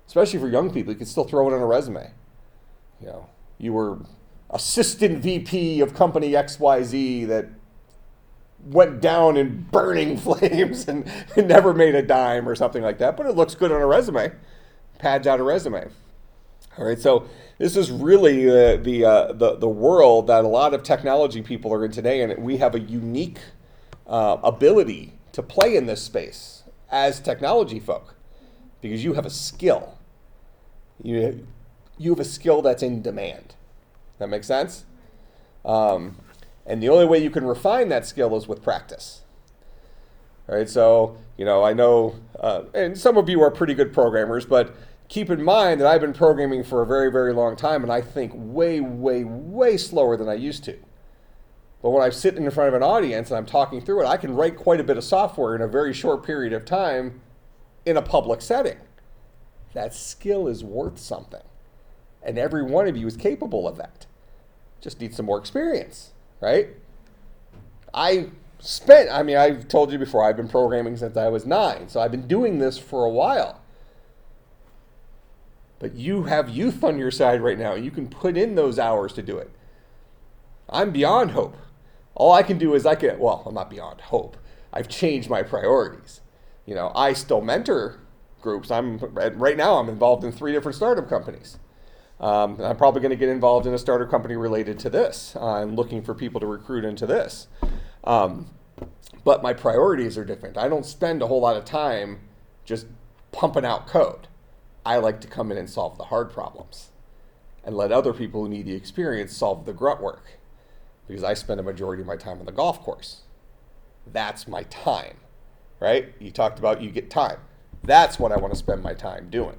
Especially for young people, you can still throw it on a resume. You were assistant VP of company XYZ that went down in burning flames and never made a dime or something like that, but it looks good on a resume. Pads out a resume. All right, so this is really the world that a lot of technology people are in today, and we have a unique ability to play in this space as technology folk, because you have a skill. You have a skill that's in demand. That makes sense? And the only way you can refine that skill is with practice. All right, so I know, and some of you are pretty good programmers, but keep in mind that I've been programming for a very, very long time, and I think way, way, way slower than I used to. But when I sit in front of an audience and I'm talking through it, I can write quite a bit of software in a very short period of time in a public setting. That skill is worth something. And every one of you is capable of that. Just need some more experience, right? I've told you before, I've been programming since I was 9, so I've been doing this for a while. But you have youth on your side right now. You can put in those hours to do it. I'm beyond hope. All I can do is I'm not beyond hope. I've changed my priorities. I still mentor groups. Right now I'm involved in 3 different startup companies. And I'm probably going to get involved in a startup company related to this. I'm looking for people to recruit into this. But my priorities are different. I don't spend a whole lot of time just pumping out code. I like to come in and solve the hard problems and let other people who need the experience solve the grunt work, because I spend a majority of my time on the golf course. That's my time, right? You talked about you get time. That's what I want to spend my time doing.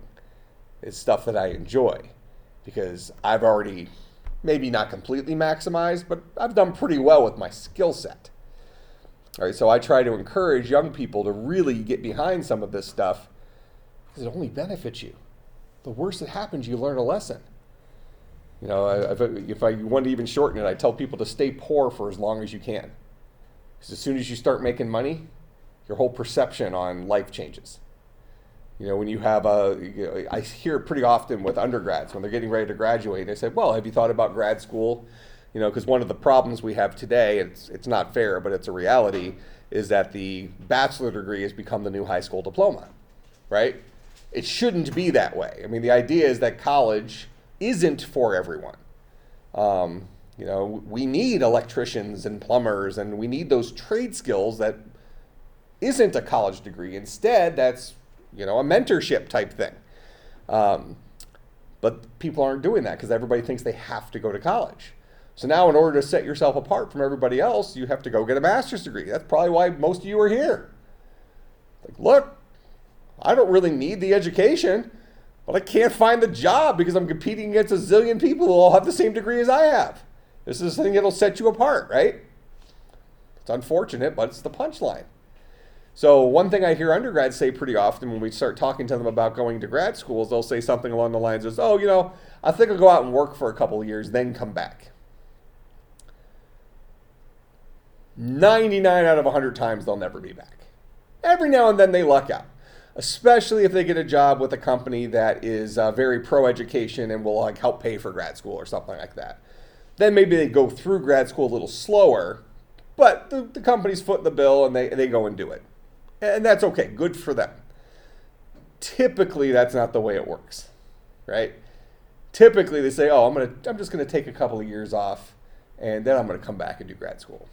It's stuff that I enjoy, because I've already maybe not completely maximized, but I've done pretty well with my skill set. All right, so I try to encourage young people to really get behind some of this stuff, because it only benefits you. The worst that happens, you learn a lesson. If I want to even shorten it, I tell people to stay poor for as long as you can. Because as soon as you start making money, your whole perception on life changes. When you have I hear it pretty often with undergrads when they're getting ready to graduate. They say, well, have you thought about grad school? Because one of the problems we have today, it's not fair, but it's a reality, is that the bachelor degree has become the new high school diploma, right? It shouldn't be that way. The idea is that college isn't for everyone. We need electricians and plumbers, and we need those trade skills that isn't a college degree. Instead, that's a mentorship type thing. But people aren't doing that because everybody thinks they have to go to college. So now in order to set yourself apart from everybody else, you have to go get a master's degree. That's probably why most of you are here. Look, I don't really need the education, but I can't find the job because I'm competing against a zillion people who all have the same degree as I have. This is the thing that'll set you apart, right? It's unfortunate, but it's the punchline. So one thing I hear undergrads say pretty often when we start talking to them about going to grad schools, they'll say something along the lines of, I think I'll go out and work for a couple of years, then come back. 99 out of 100 times they'll never be back. Every now and then they luck out, especially if they get a job with a company that is very pro-education and will help pay for grad school or something like that. Then maybe they go through grad school a little slower, but the company's footing the bill and they go and do it. And that's okay, good for them. Typically, that's not the way it works, right? Typically, they say, oh, I'm just gonna take a couple of years off and then I'm gonna come back and do grad school.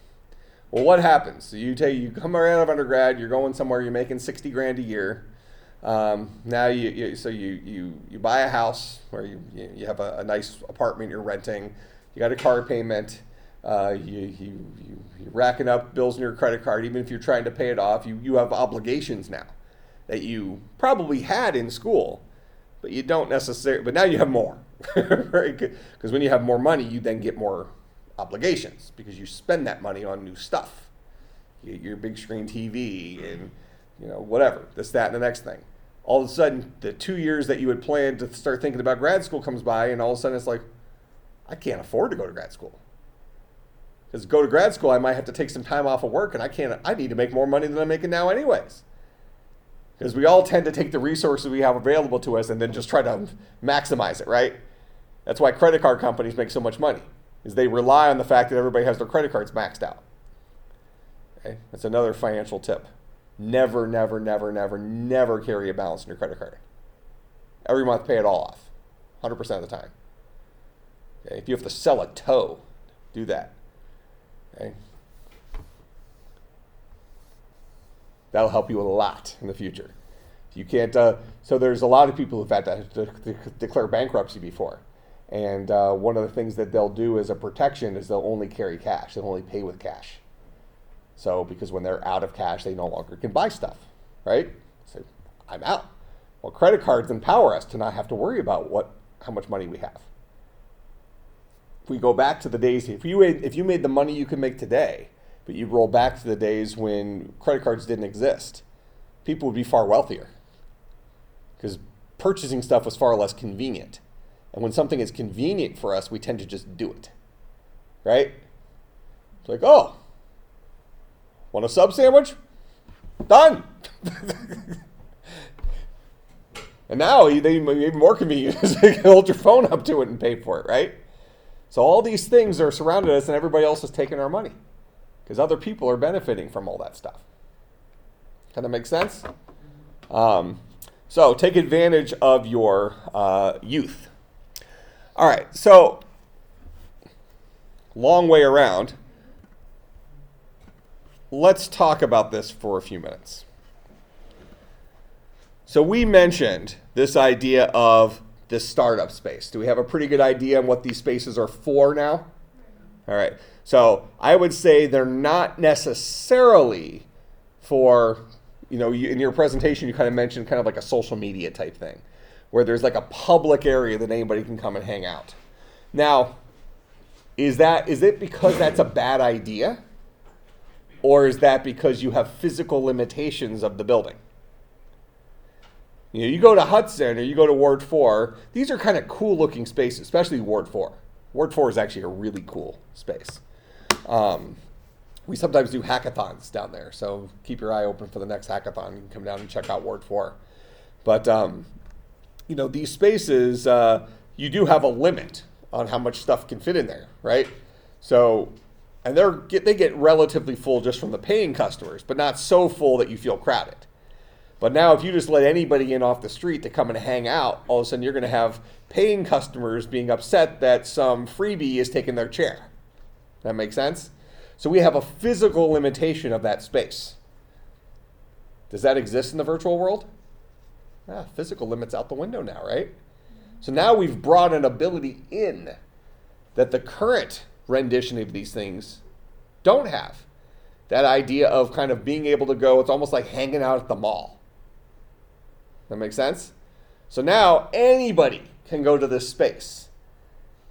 Well, what happens? So you come right out of undergrad, you're going somewhere, you're making 60 grand a year. Now you buy a house or you have a nice apartment you're renting, you got a car payment, you're racking up bills in your credit card. Even if you're trying to pay it off, you have obligations now that you probably had in school, but you don't necessarily, but now you have more, right? Because when you have more money, you then get more obligations because you spend that money on new stuff, your big screen TV and whatever, this, that, and the next thing. All of a sudden, the 2 years that you had planned to start thinking about grad school comes by, and all of a sudden it's like, I can't afford to go to grad school. Because to go to grad school, I might have to take some time off of work, and I need to make more money than I'm making now anyways. Because we all tend to take the resources we have available to us and then just try to maximize it, right? That's why credit card companies make so much money, is they rely on the fact that everybody has their credit cards maxed out. Okay? That's another financial tip. Never, never, never, never, never carry a balance in your credit card. Every month, pay it all off, 100% of the time. Okay? If you have to sell a toe, do that. Okay? That'll help you a lot in the future. If you can't, so there's a lot of people who've had to declare bankruptcy before. And one of the things that they'll do as a protection is they'll only carry cash. They'll only pay with cash. So because when they're out of cash, they no longer can buy stuff, right? So I'm out. Well, credit cards empower us to not have to worry about how much money we have. If we go back to the days, if you made the money you can make today, but you roll back to the days when credit cards didn't exist, people would be far wealthier because purchasing stuff was far less convenient. And when something is convenient for us, we tend to just do it, right? It's like, oh, want a sub sandwich? Done. And now they even more convenient is you can hold your phone up to it and pay for it, right? So all these things are surrounding us and everybody else is taking our money because other people are benefiting from all that stuff. Kind of make sense? So take advantage of your youth. All right, so long way around. Let's talk about this for a few minutes. So we mentioned this idea of the startup space. Do we have a pretty good idea on what these spaces are for now? All right. So I would say they're not necessarily for, in your presentation, you kind of mentioned kind of like a social media type thing where there's like a public area that anybody can come and hang out. Now, is it because that's a bad idea? Or is that because you have physical limitations of the building? You go to Hudson or you go to Ward 4, these are kind of cool looking spaces, especially Ward 4. Ward 4 is actually a really cool space. We sometimes do hackathons down there, so keep your eye open for the next hackathon. You can come down and check out Ward 4. But, these spaces, you do have a limit on how much stuff can fit in there, right? So, and they get relatively full just from the paying customers, but not so full that you feel crowded. But now if you just let anybody in off the street to come and hang out, all of a sudden you're going to have paying customers being upset that some freebie is taking their chair. That make sense? So we have a physical limitation of that space. Does that exist in the virtual world? Physical limits out the window now, right? So now we've brought an ability in that the current rendition of these things don't have. That idea of kind of being able to go, it's almost like hanging out at the mall. That makes sense? So now anybody can go to this space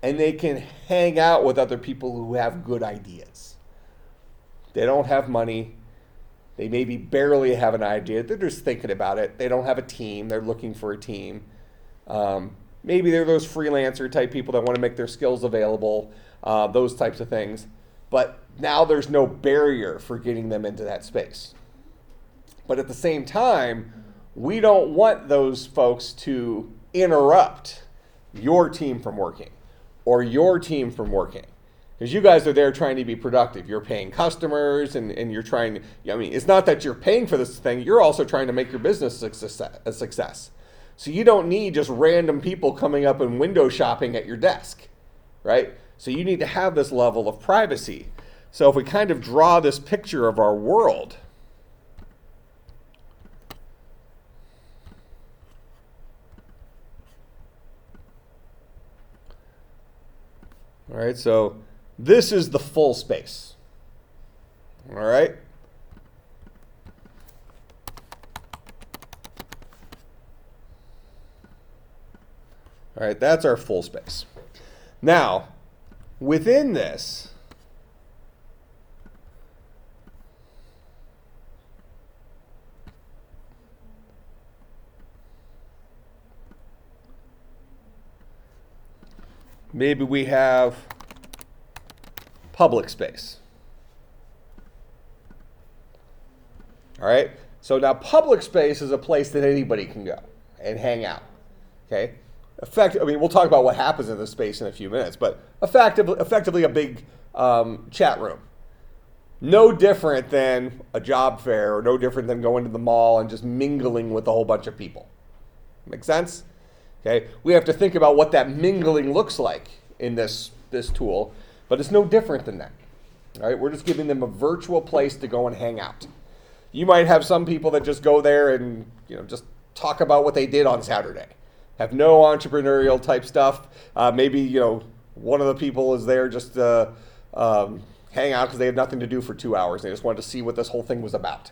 and they can hang out with other people who have good ideas. They don't have money. They maybe barely have an idea. They're just thinking about it. They don't have a team. They're looking for a team. Maybe they're those freelancer type people that want to make their skills available, those types of things. But now there's no barrier for getting them into that space. But at the same time, we don't want those folks to interrupt your team from working or your team from working. Because you guys are there trying to be productive. You're paying customers and you're trying to, I mean, it's not that you're paying for this thing, you're also trying to make your business a success. So you don't need just random people coming up and window shopping at your desk, right? So you need to have this level of privacy. So if we kind of draw this picture of our world, all right, so this is the full space. All right? All right, that's our full space. Now, within this, maybe we have public space. All right? So now public space is a place that anybody can go and hang out. Okay? We'll talk about what happens in this space in a few minutes, but effectively a big chat room. No different than a job fair or no different than going to the mall and just mingling with a whole bunch of people. Make sense? Okay? We have to think about what that mingling looks like in this tool, but it's no different than that. All right? We're just giving them a virtual place to go and hang out. You might have some people that just go there and just talk about what they did on Saturday. Have no entrepreneurial type stuff. Maybe one of the people is there just to hang out because they have nothing to do for 2 hours. They just wanted to see what this whole thing was about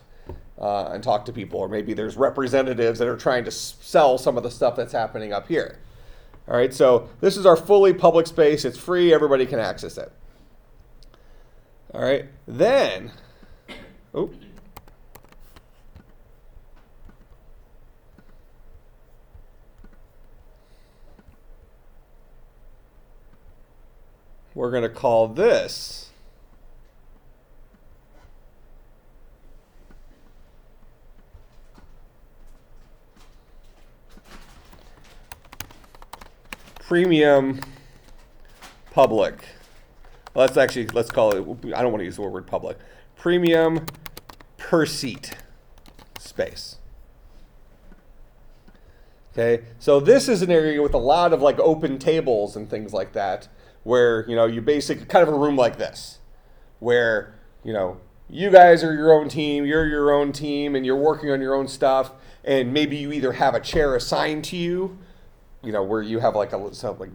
and talk to people. Or maybe there's representatives that are trying to sell some of the stuff that's happening up here. All right, so this is our fully public space. It's free. Everybody can access it. All right, then, we're going to call this premium public. Let's call it, I don't want to use the word public, premium per seat space. Okay, so this is an area with a lot of like open tables and things like that, where you basically kind of a room like this, where you guys are your own team, you're your own team, and you're working on your own stuff, and maybe you either have a chair assigned to you, where you have like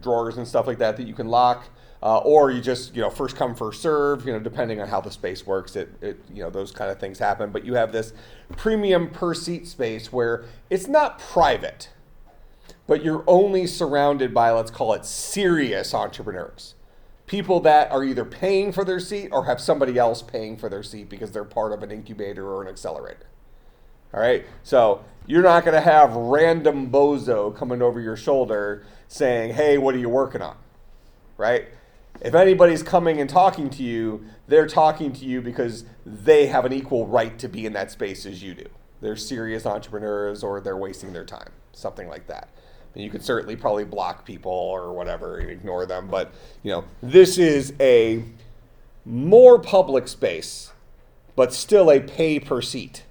drawers and stuff like that you can lock, or you just first come first serve, depending on how the space works, those kind of things happen. But you have this premium per seat space where it's not private, but you're only surrounded by, let's call it, serious entrepreneurs. People that are either paying for their seat or have somebody else paying for their seat because they're part of an incubator or an accelerator. All right? So you're not going to have random bozo coming over your shoulder saying, hey, what are you working on? Right? If anybody's coming and talking to you, they're talking to you because they have an equal right to be in that space as you do. They're serious entrepreneurs or they're wasting their time, something like that. And you could certainly probably block people or whatever and ignore them. But, this is a more public space, but still a pay per seat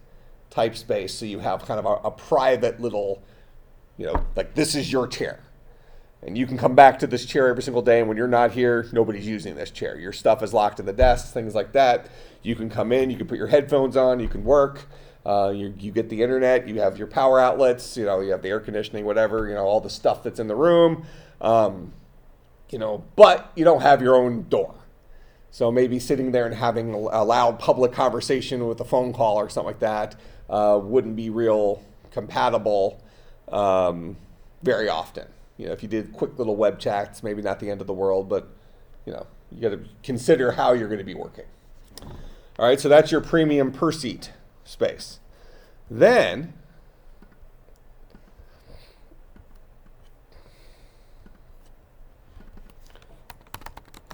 type space. So you have kind of a private little, like this is your chair. And you can come back to this chair every single day. And when you're not here, nobody's using this chair. Your stuff is locked in the desks, things like that. You can come in, you can put your headphones on, you can work. You get the internet, you have your power outlets, you have the air conditioning, whatever, all the stuff that's in the room, but you don't have your own door. So maybe sitting there and having a loud public conversation with a phone call or something like that wouldn't be real compatible very often. If you did quick little web chats, maybe not the end of the world, but you got to consider how you're going to be working. All right, so that's your premium per seat space. Then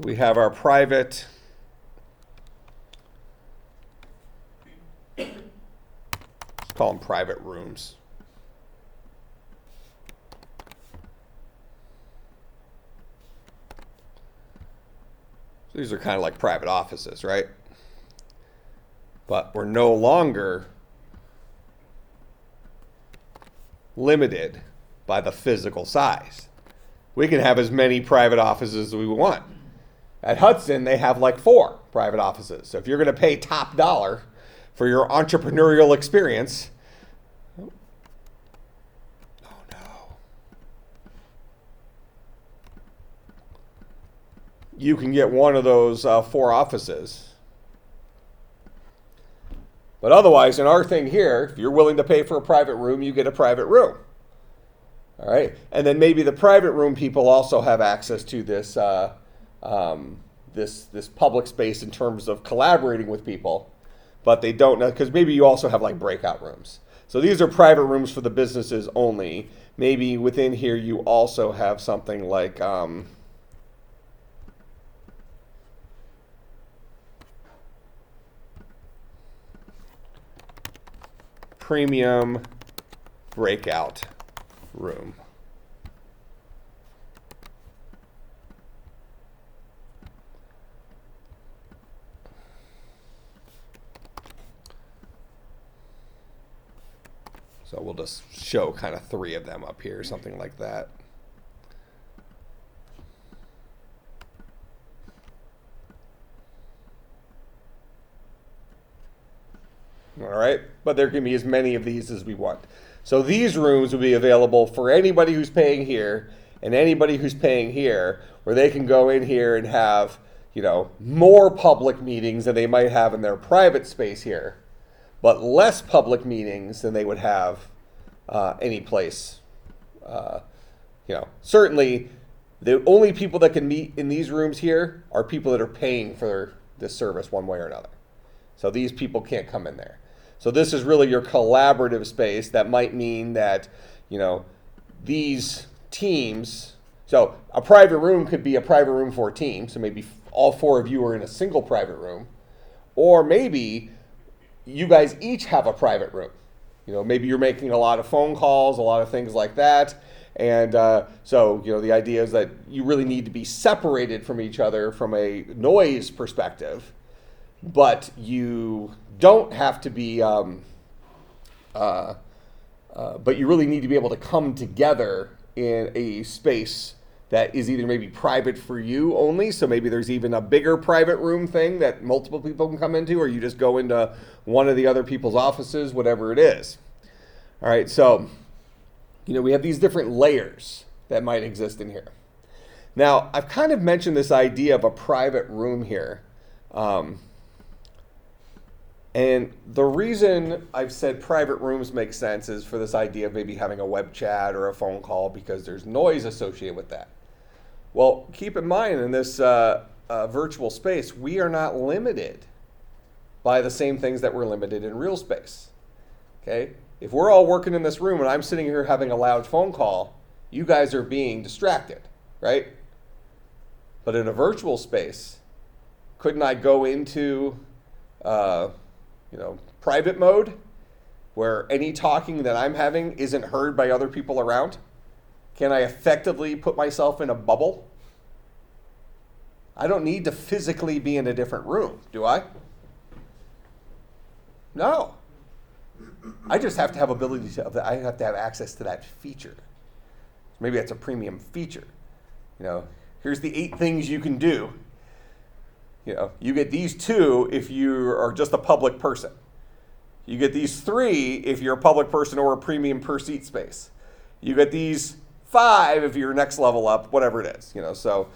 we have our private let's call them private rooms. These are kind of like private offices, right? But we're no longer limited by the physical size. We can have as many private offices as we want. At Hudson, they have like 4 private offices. So if you're going to pay top dollar for your entrepreneurial experience, oh no, you can get one of those 4 offices. But otherwise, in our thing here, if you're willing to pay for a private room, you get a private room. All right, and then maybe the private room people also have access to this this public space in terms of collaborating with people, but they don't know, because maybe you also have like breakout rooms. So these are private rooms for the businesses only. Maybe within here you also have something like premium breakout room. So we'll just show kind of 3 of them up here, something like that. All right, but there can be as many of these as we want. So these rooms will be available for anybody who's paying here and anybody who's paying here, where they can go in here and have, you know, more public meetings than they might have in their private space here, but less public meetings than they would have any place. You know, certainly the only people that can meet in these rooms here are people that are paying for this service one way or another. So these people can't come in there. So this is really your collaborative space. That might mean that, you know, these teams, so a private room could be a private room for a team. So maybe all 4 of you are in a single private room, or maybe you guys each have a private room. You know, maybe you're making a lot of phone calls, a lot of things like that. And so, you know, the idea is that you really need to be separated from each other from a noise perspective, but you don't have to be, but you really need to be able to come together in a space that is either maybe private for you only, so maybe there's even a bigger private room thing that multiple people can come into, or you just go into one of the other people's offices, whatever it is. All right, so, you know, we have these different layers that might exist in here. Now, I've kind of mentioned this idea of a private room here. And the reason I've said private rooms make sense is for this idea of maybe having a web chat or a phone call, because there's noise associated with that. Well, keep in mind, in this virtual space, we are not limited by the same things that we're limited in real space. Okay? If we're all working in this room and I'm sitting here having a loud phone call, you guys are being distracted, right? But in a virtual space, couldn't I go into private mode where any talking that I'm having isn't heard by other people around? Can I effectively put myself in a bubble? I don't need to physically be in a different room, do I? No. I just have to have ability to, I have to have access to that feature. Maybe that's a premium feature. You know, here's the 8 things you can do. You know, you get these 2 if you are just a public person. You get these 3 if you're a public person or a premium per seat space. You get these 5 if you're next level up, whatever it is. You know, so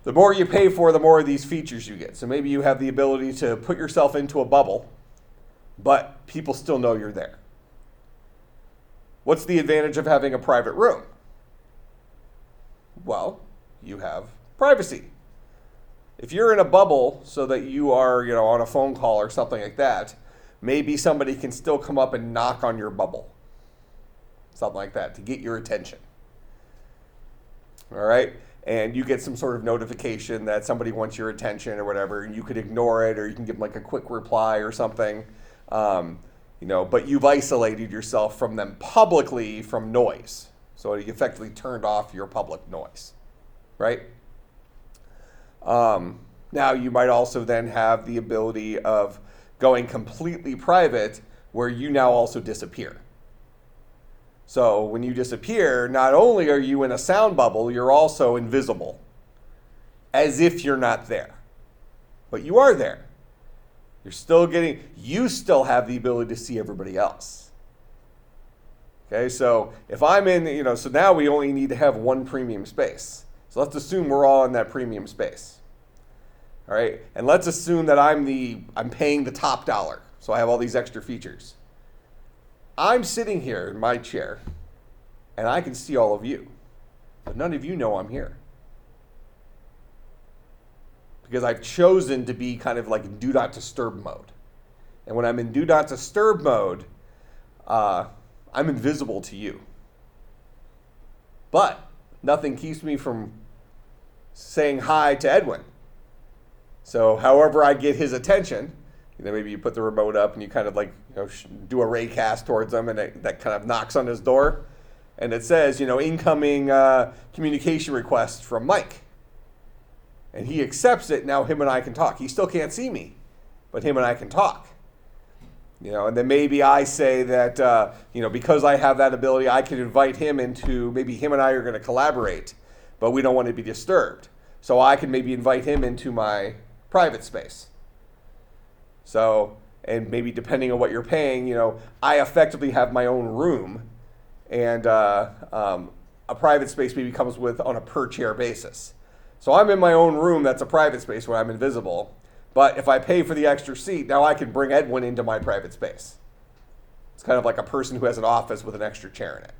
the more you pay for, the more of these features you get. So maybe you have the ability to put yourself into a bubble, but people still know you're there. What's the advantage of having a private room? Well, you have privacy. If you're in a bubble so that you are, you know, on a phone call or something like that, maybe somebody can still come up and knock on your bubble. Something like that to get your attention. All right? And you get some sort of notification that somebody wants your attention or whatever, and you could ignore it, or you can give them like a quick reply or something. You know, but you've isolated yourself from them publicly from noise. So you effectively turned off your public noise, right? Now you might also then have the ability of going completely private where you now also disappear. So when you disappear, not only are you in a sound bubble, you're also invisible, as if you're not there. But you are there. You still have the ability to see everybody else. Okay, so if I'm in, so now we only need to have one premium space. So let's assume we're all in that premium space. All right, and let's assume that I'm paying the top dollar, so I have all these extra features. I'm sitting here in my chair, and I can see all of you, but none of you know I'm here. Because I've chosen to be kind of like in do not disturb mode. And when I'm in do not disturb mode, I'm invisible to you. But nothing keeps me from saying hi to Edwin. So however I get his attention, maybe you put the remote up and you kind of like do a ray cast towards him, and that kind of knocks on his door, and it says incoming communication request from Mike, and he accepts it. Now him and I can talk. He still can't see me, but him and I can talk. And then maybe I say that because I have that ability, I can invite him into, maybe him and I are going to collaborate, but we don't want to be disturbed, so I can maybe invite him into my private space. So, and maybe depending on what you're paying, I effectively have my own room, and a private space maybe comes with on a per chair basis. So I'm in my own room that's a private space where I'm invisible, but if I pay for the extra seat, now I can bring Edwin into my private space. It's kind of like a person who has an office with an extra chair in it.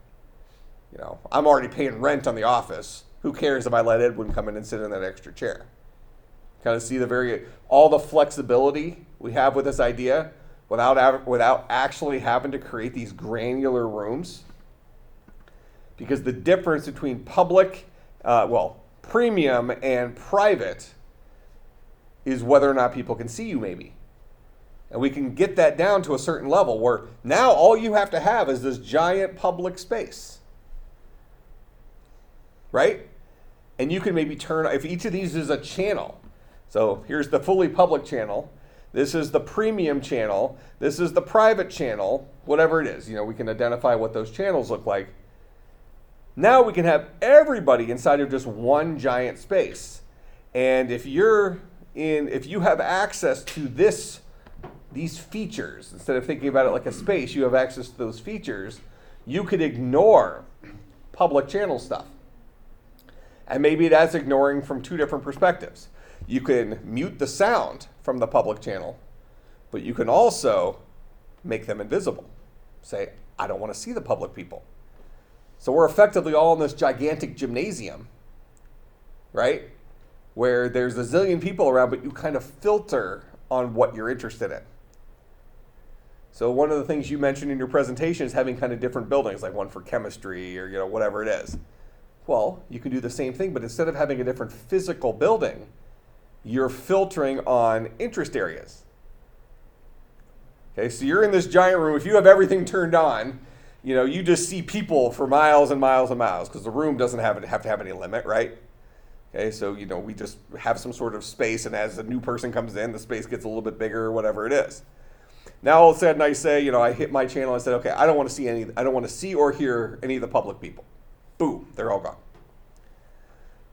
I'm already paying rent on the office. Who cares if I let Edwin come in and sit in that extra chair? Kind of see all the flexibility we have with this idea without actually having to create these granular rooms. Because the difference between premium and private is whether or not people can see you maybe. And we can get that down to a certain level where now all you have to have is this giant public space. Right? And you can maybe if each of these is a channel. So here's the fully public channel. This is the premium channel. This is the private channel, whatever it is. We can identify what those channels look like. Now we can have everybody inside of just one giant space. And if you have access to these features, instead of thinking about it like a space, you have access to those features, you could ignore public channel stuff. And maybe that's ignoring from two different perspectives. You can mute the sound from the public channel, but you can also make them invisible. Say, I don't want to see the public people. So we're effectively all in this gigantic gymnasium, right? Where there's a zillion people around, but you kind of filter on what you're interested in. So one of the things you mentioned in your presentation is having kind of different buildings, like one for chemistry or whatever it is. Well, you can do the same thing, but instead of having a different physical building, you're filtering on interest areas. Okay, so you're in this giant room. If you have everything turned on, you just see people for miles and miles and miles because the room doesn't have to have any limit, right? Okay, so we just have some sort of space, and as a new person comes in, the space gets a little bit bigger or whatever it is. Now all of a sudden I say, I hit my channel and I said, okay, I don't want to see or hear any of the public people. Boom, they're all gone.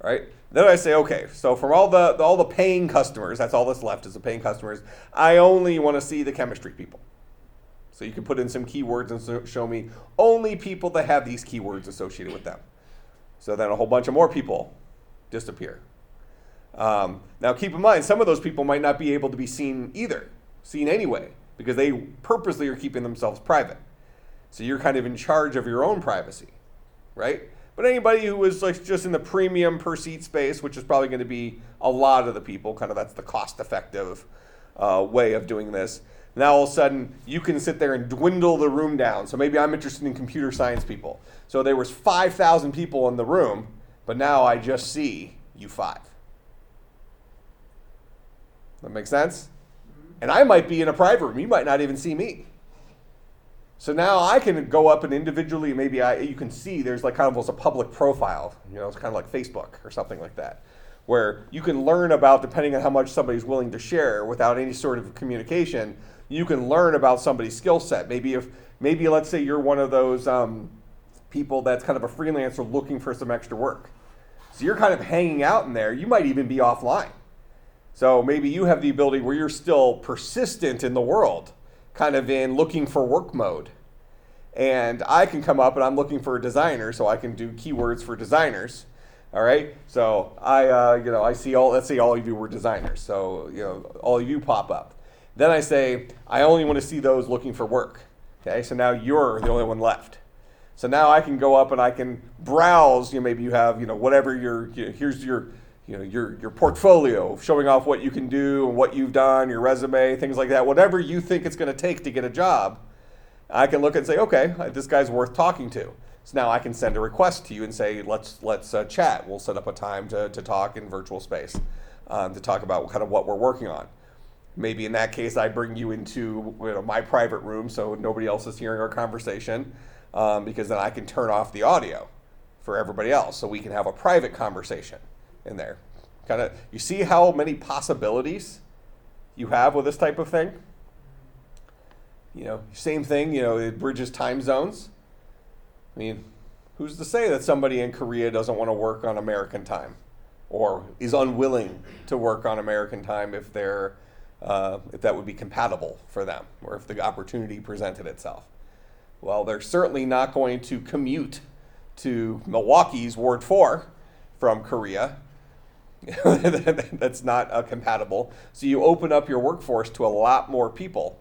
All right. Then I say, okay, so from all the paying customers, that's all that's left is the paying customers, I only want to see the chemistry people. So you can put in some keywords and show me only people that have these keywords associated with them. So then a whole bunch of more people disappear. Now keep in mind, some of those people might not be able to be seen anyway, because they purposely are keeping themselves private. So you're kind of in charge of your own privacy, right? But anybody who is like just in the premium per seat space, which is probably going to be a lot of the people, kind of that's the cost-effective way of doing this. Now all of a sudden you can sit there and dwindle the room down. So maybe I'm interested in computer science people. So there was 5,000 people in the room, but now I just see you 5. That make sense? And I might be in a private room. You might not even see me. So now I can go up and individually, you can see there's like kind of almost a public profile. It's kind of like Facebook or something like that, where you can learn about, depending on how much somebody's willing to share without any sort of communication, you can learn about somebody's skill set. Maybe let's say you're one of those people that's kind of a freelancer looking for some extra work. So you're kind of hanging out in there. You might even be offline. So maybe you have the ability where you're still persistent in the world, kind of in looking for work mode. And I can come up and I'm looking for a designer, so I can do keywords for designers. All right. So I see let's say all of you were designers. So all of you pop up. Then I say I only want to see those looking for work. Okay. So now you're the only one left. So now I can go up and I can browse. Maybe you have whatever here's your portfolio showing off what you can do and what you've done, your resume, things like that. Whatever you think it's going to take to get a job, I can look and say, okay, this guy's worth talking to. So now I can send a request to you and say, let's chat. We'll set up a time to talk in virtual space, to talk about kind of what we're working on. Maybe in that case, I bring you into my private room so nobody else is hearing our conversation, because then I can turn off the audio for everybody else so we can have a private conversation in there. You see how many possibilities you have with this type of thing? Same thing, it bridges time zones. I mean, who's to say that somebody in Korea doesn't want to work on American time or is unwilling to work on American time if that would be compatible for them or if the opportunity presented itself? Well, they're certainly not going to commute to Milwaukee's Ward 4 from Korea. That's not compatible. So you open up your workforce to a lot more people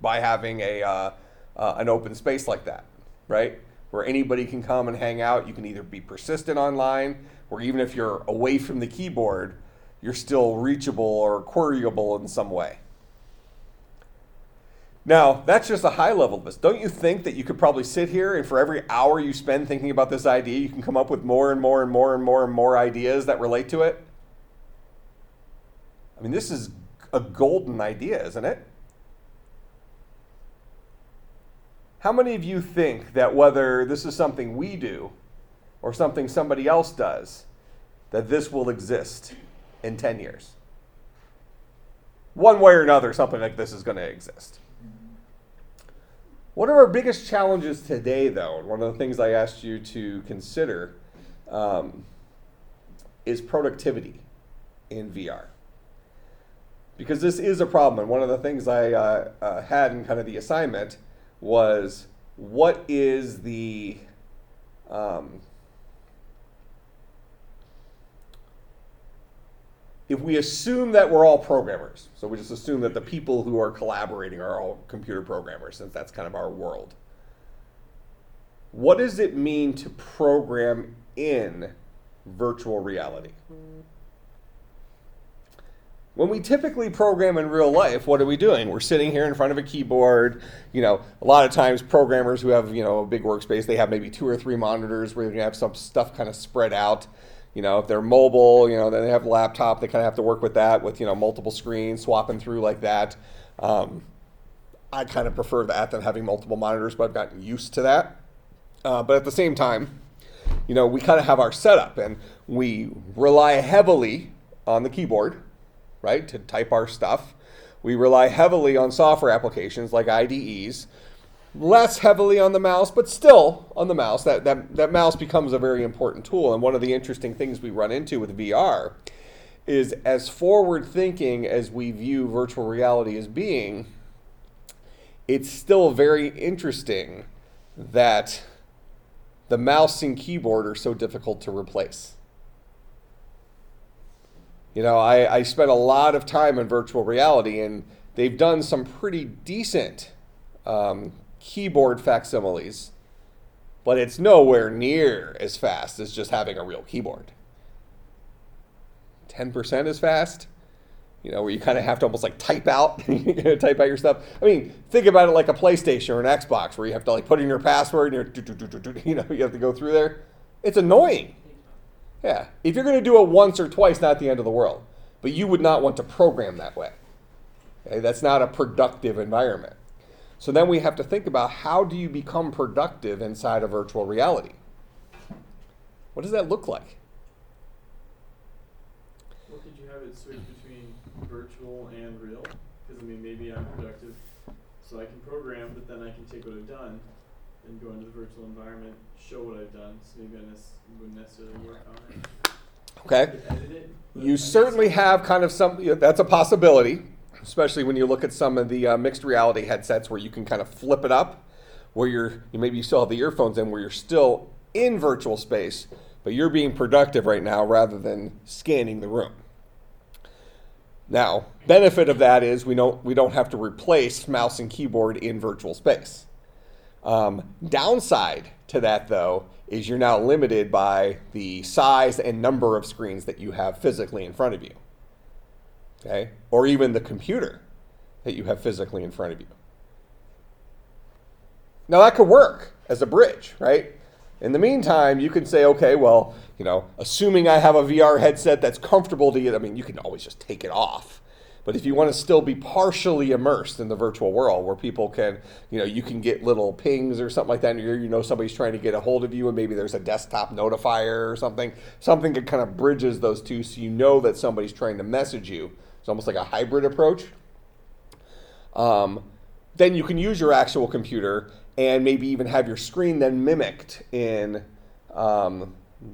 by having an open space like that, right? Where anybody can come and hang out. You can either be persistent online, or even if you're away from the keyboard, you're still reachable or queryable in some way. Now, that's just a high level of this. Don't you think that you could probably sit here and for every hour you spend thinking about this idea, you can come up with more and more and more and more and more ideas that relate to it? I mean, this is a golden idea, isn't it? How many of you think that whether this is something we do or something somebody else does, that this will exist in 10 years? One way or another, something like this is going to exist. One of our biggest challenges today, though, and one of the things I asked you to consider, is productivity in VR. Because this is a problem, and one of the things I had in kind of the assignment was, what is the if we assume that we're all programmers, so we just assume that the people who are collaborating are all computer programmers, since that's kind of our world, what does it mean to program in virtual reality? When we typically program in real life, what are we doing? We're sitting here in front of a keyboard. A lot of times programmers who have, a big workspace, they have maybe 2 or 3 monitors where they can have some stuff kind of spread out. If they're mobile, then they have a laptop, they kind of have to work with that with, multiple screens, swapping through like that. I kind of prefer that than having multiple monitors, but I've gotten used to that. But at the same time, we kind of have our setup and we rely heavily on the keyboard, right, to type our stuff. We rely heavily on software applications like IDEs, less heavily on the mouse, but still on the mouse. That mouse becomes a very important tool. And one of the interesting things we run into with VR is, as forward-thinking as we view virtual reality as being, it's still very interesting that the mouse and keyboard are so difficult to replace. I spent a lot of time in virtual reality, and they've done some pretty decent keyboard facsimiles, but it's nowhere near as fast as just having a real keyboard. 10% as fast, where you kind of have to almost like type out your stuff. I mean, think about it like a PlayStation or an Xbox, where you have to like put in your password and you have to go through there. It's annoying. Yeah, if you're going to do it once or twice, not the end of the world, but you would not want to program that way. Okay? That's not a productive environment. So then we have to think about, how do you become productive inside of virtual reality? What does that look like? it switch between virtual and real? Because I mean, maybe I'm productive, so I can program, but then I can take what I've done and go into the virtual environment, show what I've done. So maybe I wouldn't necessarily work on it. Okay. I could edit it, but You I certainly guess- have kind of some, that's a possibility, especially when you look at some of the mixed reality headsets where you can kind of flip it up, where maybe you still have the earphones in, where you're still in virtual space, but you're being productive right now rather than scanning the room. Now, benefit of that is we don't have to replace mouse and keyboard in virtual space. Downside to that, though, is you're now limited by the size and number of screens that you have physically in front of you. Okay? Or even the computer that you have physically in front of you. Now, that could work as a bridge, right? In the meantime, you can say, okay, well, assuming I have a VR headset that's comfortable to you, I mean, you can always just take it off. But if you want to still be partially immersed in the virtual world where people can, you can get little pings or something like that, and somebody's trying to get a hold of you, and maybe there's a desktop notifier or something that kind of bridges those two so you know that somebody's trying to message you. It's almost like a hybrid approach. Then you can use your actual computer and maybe even have your screen then mimicked in the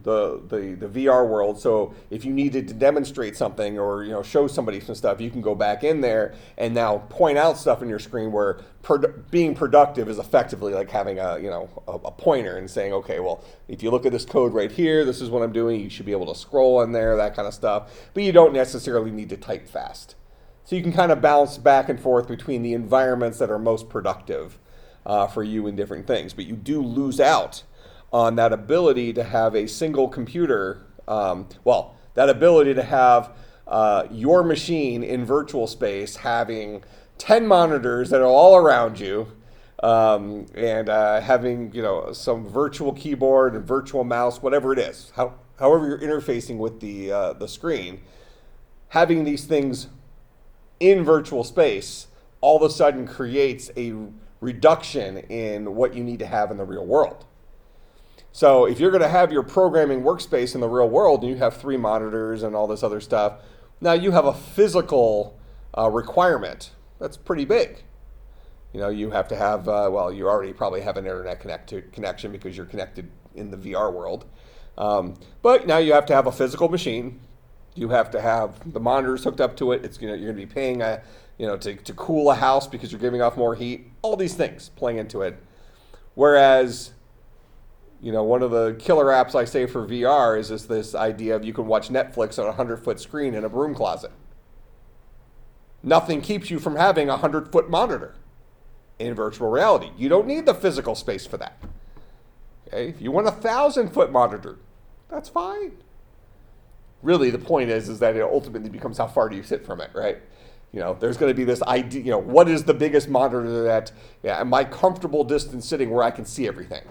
VR world. So if you needed to demonstrate something or show somebody some stuff, you can go back in there and now point out stuff in your screen where being productive is effectively like having a pointer and saying, okay, well, if you look at this code right here, this is what I'm doing. You should be able to scroll in there, that kind of stuff. But you don't necessarily need to type fast. So you can kind of bounce back and forth between the environments that are most productive for you in different things. But you do lose out on that ability to have a single computer, that ability to have your machine in virtual space having 10 monitors that are all around you, and having some virtual keyboard and virtual mouse, whatever it is, however you're interfacing with the screen, having these things in virtual space all of a sudden creates a reduction in what you need to have in the real world. So if you're going to have your programming workspace in the real world and you have 3 monitors and all this other stuff, now you have a physical requirement that's pretty big. You have to have, you already probably have an internet connection because you're connected in the VR world. But now you have to have a physical machine. You have to have the monitors hooked up to it. It's you're going to be paying to cool a house because you're giving off more heat. All these things playing into it. Whereas, one of the killer apps I say for VR is this idea of you can watch Netflix on a 100-foot screen in a broom closet. Nothing keeps you from having a 100-foot monitor in virtual reality. You don't need the physical space for that. Okay? If you want a 1,000-foot monitor, that's fine. Really, the point is that it ultimately becomes how far do you sit from it, right? There's going to be this idea, what is the biggest monitor that, am I comfortable distance sitting where I can see everything?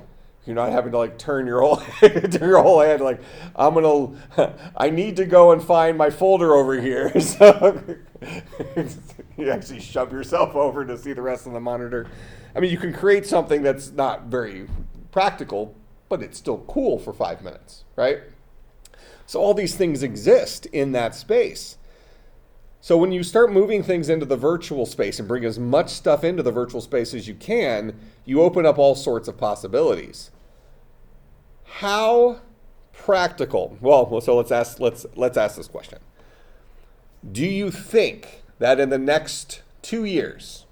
You're not having to turn your whole head like, I need to go and find my folder over here. So you actually shove yourself over to see the rest of the monitor. I mean, you can create something that's not very practical, but it's still cool for 5 minutes, right? So all these things exist in that space. So when you start moving things into the virtual space and bring as much stuff into the virtual space as you can, you open up all sorts of possibilities. How practical? Well, so let's ask this question. Do you think that in the next 2 years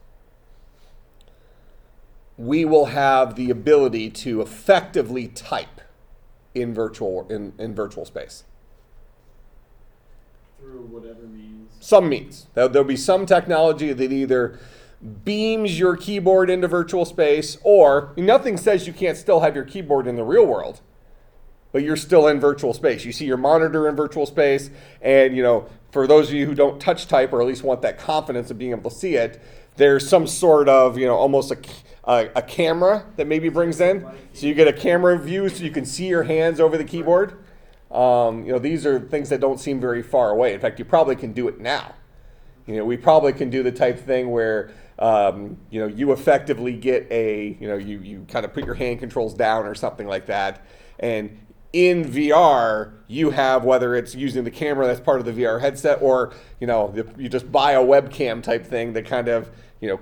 we will have the ability to effectively type in virtual space? Through whatever means. Some means. There'll be some technology that either beams your keyboard into virtual space, or nothing says you can't still have your keyboard in the real world, but you're still in virtual space. You see your monitor in virtual space, and for those of you who don't touch type, or at least want that confidence of being able to see it, there's some sort of almost a camera that maybe brings in, so you get a camera view so you can see your hands over the keyboard. These are things that don't seem very far away. In fact, you probably can do it now. We probably can do the type thing where you effectively get you kind of put your hand controls down or something like that, and in VR, you have, whether it's using the camera that's part of the VR headset, or you just buy a webcam type thing that kind of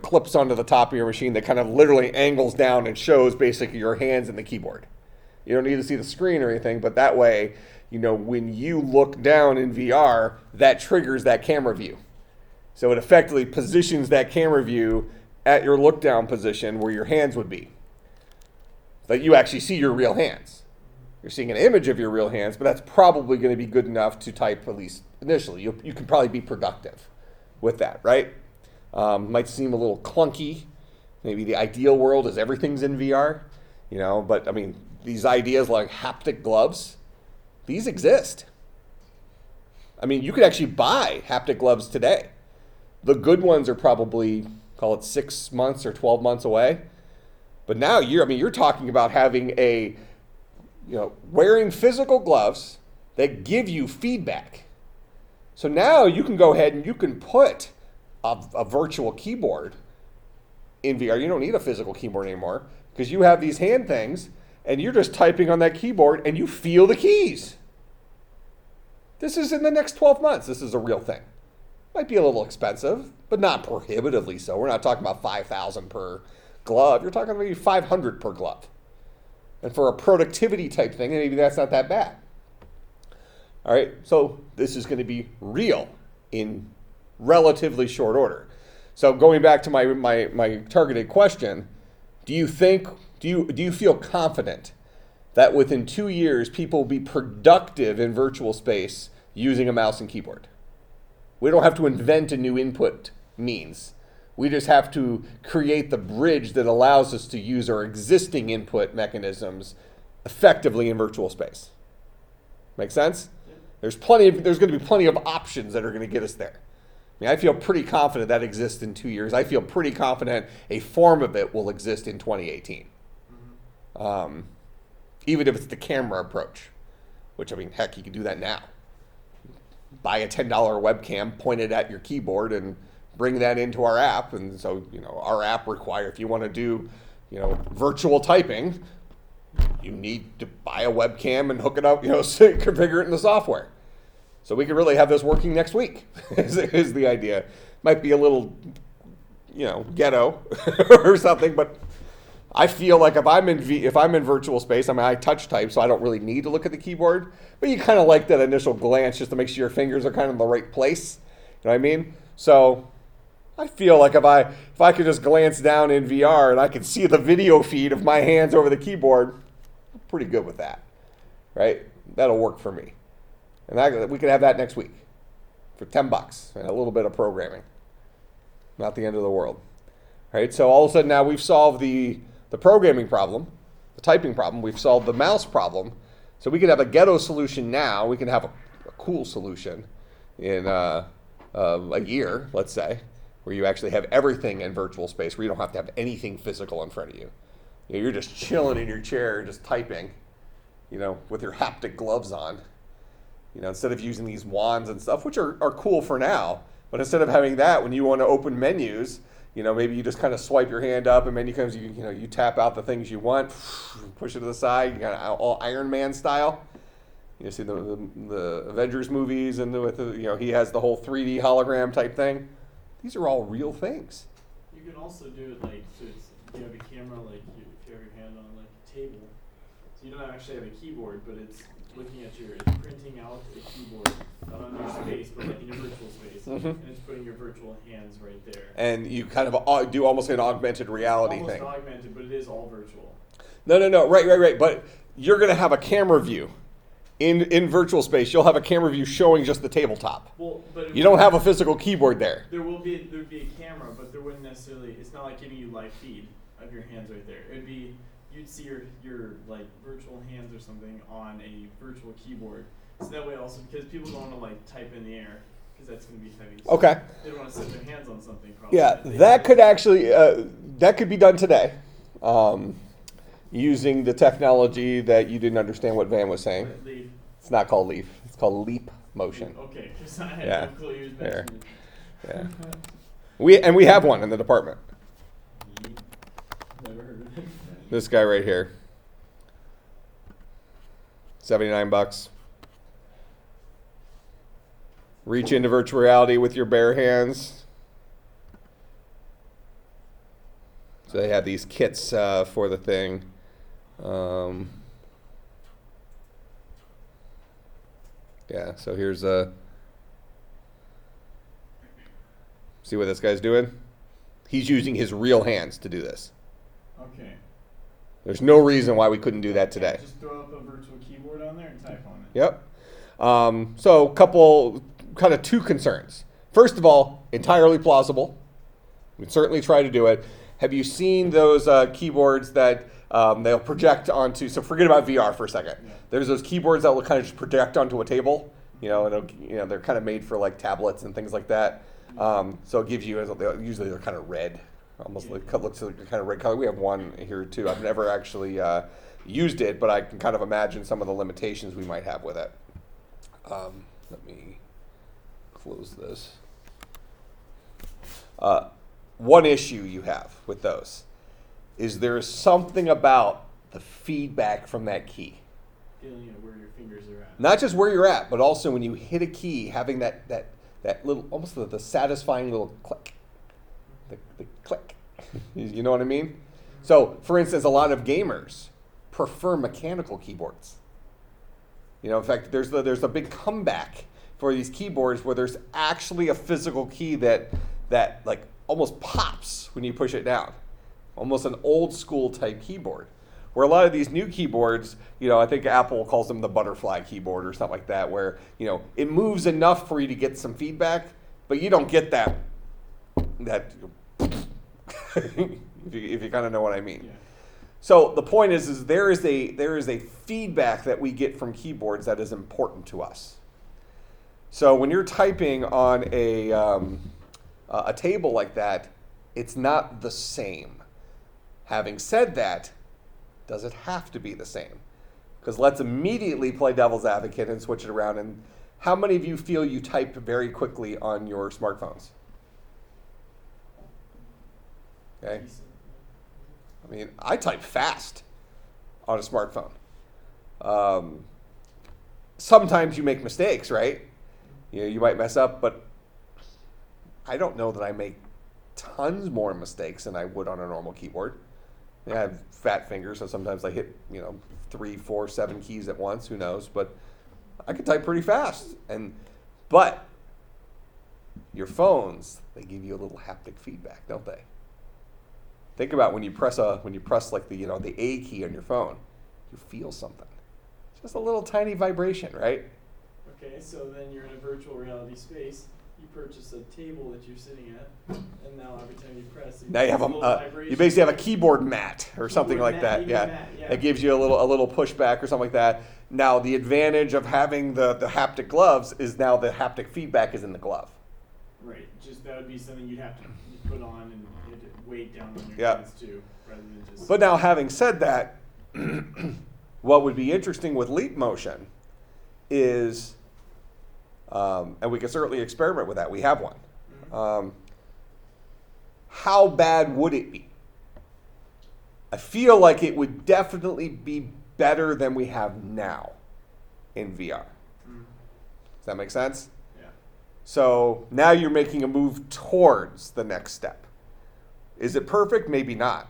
clips onto the top of your machine that kind of literally angles down and shows basically your hands and the keyboard. You don't need to see the screen or anything, but that way, when you look down in VR, that triggers that camera view. So it effectively positions that camera view at your look down position where your hands would be. That you actually see your real hands. You're seeing an image of your real hands, but that's probably going to be good enough to type, at least initially. You can probably be productive with that, right? Might seem a little clunky. Maybe the ideal world is everything's in VR, but I mean, these ideas like haptic gloves, these exist. I mean, you could actually buy haptic gloves today. The good ones are probably, call it 6 months or 12 months away. But now you're talking about having wearing physical gloves that give you feedback. So now you can go ahead and you can put a virtual keyboard in VR. You don't need a physical keyboard anymore because you have these hand things and you're just typing on that keyboard and you feel the keys. This is in the next 12 months. This is a real thing. Might be a little expensive, but not prohibitively so. We're not talking about $5,000 per glove. You're talking maybe $500 per glove. And for a productivity type thing, maybe that's not that bad. All right, so this is going to be real in relatively short order. So going back to my targeted question, do you feel confident that within 2 years people will be productive in virtual space using a mouse and keyboard? We don't have to invent a new input means. We just have to create the bridge that allows us to use our existing input mechanisms effectively in virtual space. Make sense? There's going to be plenty of options that are going to get us there. I mean, I feel pretty confident that exists in 2 years. I feel pretty confident a form of it will exist in 2018. Even if it's the camera approach, which, I mean, heck, you can do that now. Buy a $10 webcam, point it at your keyboard, and bring that into our app. And so, our app if you want to do, virtual typing, you need to buy a webcam and hook it up, configure it in the software. So we could really have this working next week, is the idea. Might be a little, ghetto or something, but I feel like if I'm in virtual space, I touch type, so I don't really need to look at the keyboard, but you kind of like that initial glance just to make sure your fingers are kind of in the right place. You know what I mean? So I feel like if I could just glance down in VR and I could see the video feed of my hands over the keyboard, I'm pretty good with that, right? That'll work for me. And we could have that next week for $10 and a little bit of programming. Not the end of the world, right? So all of a sudden now we've solved the programming problem, the typing problem. We've solved the mouse problem. So we could have a ghetto solution now. We can have a cool solution in a year, let's say, where you actually have everything in virtual space, where you don't have to have anything physical in front of you. You're just chilling in your chair, just typing, with your haptic gloves on. Instead of using these wands and stuff, which are cool for now, but instead of having that, when you want to open menus, maybe you just kind of swipe your hand up and menu comes, you tap out the things you want, push it to the side, you got all Iron Man style. You see the Avengers movies and he has the whole 3D hologram type thing. These are all real things. You can also do it you have a camera if you have your hand on a table, so you don't actually have a keyboard, but it's looking at it's printing out a keyboard, not on your space, but in your virtual space, and it's putting your virtual hands right there. And you kind of do almost an augmented reality thing. Almost augmented, but it is all virtual. No, right. But you're going to have a camera view. In virtual space, you'll have a camera view showing just the tabletop. Well, but you don't have a physical keyboard there. There would be a camera, but there wouldn't necessarily. It's not like giving you live feed of your hands right there. It'd be you'd see your virtual hands or something on a virtual keyboard. So that way also, because people don't want to type in the air, because that's going to be heavy. So Okay. they don't want to set their hands on something. Probably. Yeah, that could actually that could be done today, using the technology that you didn't understand what Van was saying. Leaf. It's not called leaf. It's called leap motion. Okay, because I had Yeah. no clue you was There. mentioning Yeah. We have one in the department. it. Never heard of it. This guy right here. $79. Reach into virtual reality with your bare hands. So they have these kits for the thing. Yeah, so here's see what this guy's doing? He's using his real hands to do this. Okay. There's no reason why we couldn't do that today. Just throw up a virtual keyboard on there and type on it. Yep. So kind of two concerns. First of all, entirely plausible. We'd certainly try to do it. Have you seen those keyboards that they'll project onto? So forget about VR for a second. Yeah. There's those keyboards that will kind of just project onto a table. And they're kind of made for like tablets and things like that. So it gives you, usually they're kind of red, almost like looks like kind of red color. We have one here too. I've never actually used it, but I can kind of imagine some of the limitations we might have with it. Let me close this. One issue you have with those is there is something about the feedback from that key. Feeling of where your fingers are at. Not just where you're at, but also when you hit a key, having that little, almost the satisfying little click. The click. You know what I mean? So, for instance, a lot of gamers prefer mechanical keyboards. In fact, there's a big comeback for these keyboards where there's actually a physical key that like almost pops when you push it down. Almost an old school type keyboard. Where a lot of these new keyboards, I think Apple calls them the butterfly keyboard or something like that, where, it moves enough for you to get some feedback, but you don't get that if you kind of know what I mean. Yeah. So the point is there is a feedback that we get from keyboards that is important to us. So when you're typing on a table like that, it's not the same. Having said that, does it have to be the same? Because let's immediately play devil's advocate and switch it around. And how many of you feel you type very quickly on your smartphones? Okay. I mean, I type fast on a smartphone. Sometimes you make mistakes, right? You might mess up, but I don't know that I make tons more mistakes than I would on a normal keyboard. I have fat fingers, so sometimes I hit 3, 4, 7 keys at once. Who knows? But I can type pretty fast. But your phones, they give you a little haptic feedback, don't they? Think about when you press like the A key on your phone, you feel something. Just a little tiny vibration, right? Okay, so then you're in a virtual reality space. You purchase a table that you're sitting at, and now every time you press, Now you have you basically have a keyboard mat or something like that. Yeah, that gives you a little pushback or something like that. Now the advantage of having the haptic gloves is now the haptic feedback is in the glove. Right. Just that would be something you'd have to put on and weight down on your hands too, rather than just. But now, having said that, what would be interesting with leap motion is, and we can certainly experiment with that. We have one. Mm-hmm. How bad would it be? I feel like it would definitely be better than we have now in VR. Mm-hmm. Does that make sense? Yeah. So now you're making a move towards the next step. Is it perfect? Maybe not.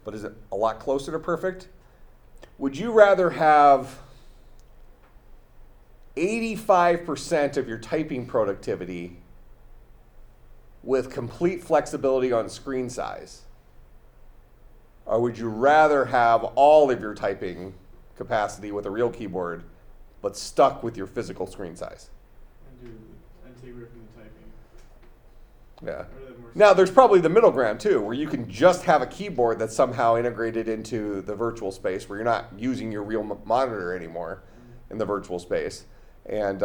But is it a lot closer to perfect? Would you rather have 85% of your typing productivity with complete flexibility on screen size? Or would you rather have all of your typing capacity with a real keyboard, but stuck with your physical screen size? And take away from the typing. Yeah. Now, there's probably the middle ground, too, where you can just have a keyboard that's somehow integrated into the virtual space where you're not using your real monitor anymore in the virtual space. And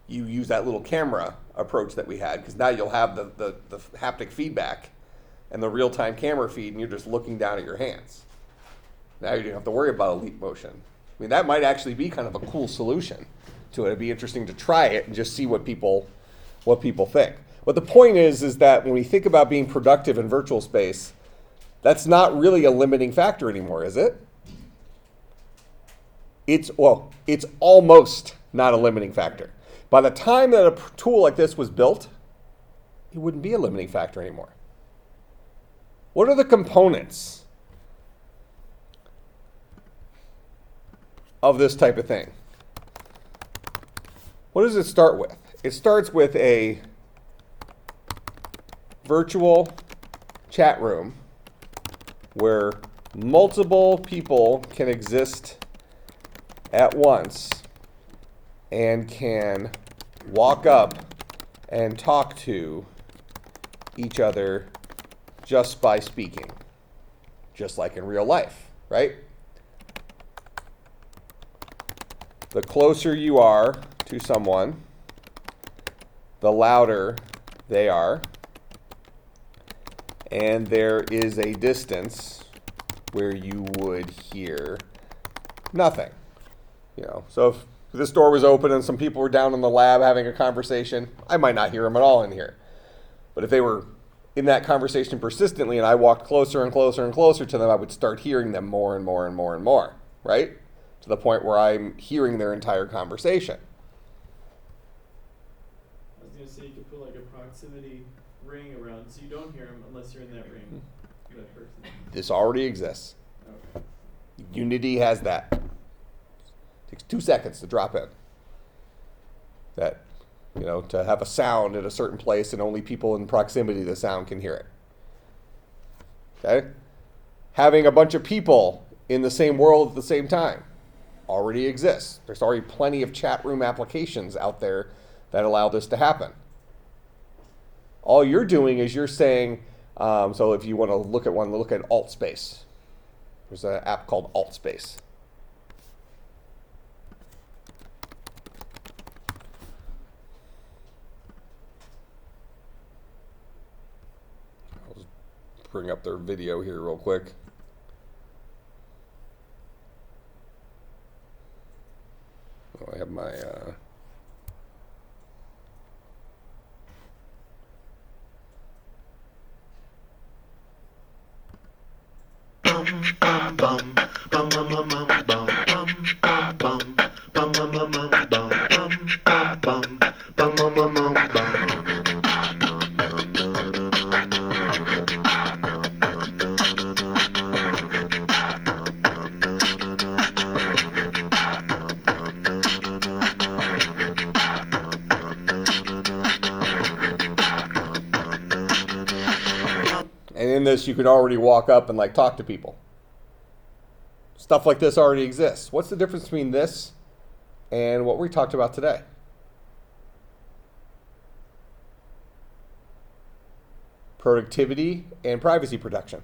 you use that little camera approach that we had, because now you'll have the haptic feedback and the real-time camera feed, and you're just looking down at your hands. Now you don't have to worry about a leap motion. I mean, that might actually be kind of a cool solution to it. It'd be interesting to try it and just see what people think. But the point is that when we think about being productive in virtual space, that's not really a limiting factor anymore, is it? it's almost not a limiting factor. By the time that a tool like this was built, it wouldn't be a limiting factor anymore. What are the components of this type of thing? What does it start with? It starts with a virtual chat room where multiple people can exist at once and can walk up and talk to each other just by speaking, just like in real life, right? The closer you are to someone, the louder they are, and there is a distance where you would hear nothing. So if this door was open and some people were down in the lab having a conversation, I might not hear them at all in here. But if they were in that conversation persistently and I walked closer and closer and closer to them, I would start hearing them more and more and more and more, right? To the point where I'm hearing their entire conversation. I was going to say you could put like a proximity ring around so you don't hear them unless you're in that ring. That person. This already exists. Okay. Unity has that. Takes 2 seconds to drop in. That, to have a sound at a certain place and only people in proximity to the sound can hear it. Okay? Having a bunch of people in the same world at the same time already exists. There's already plenty of chat room applications out there that allow this to happen. All you're doing is you're saying, so if you want to look at one, look at AltSpace. There's an app called AltSpace. I'll just bring up their video here real quick. Oh, I have my and in this you could already walk up and talk to people. Stuff like this already exists. What's the difference between this and what we talked about today? Productivity and privacy protection.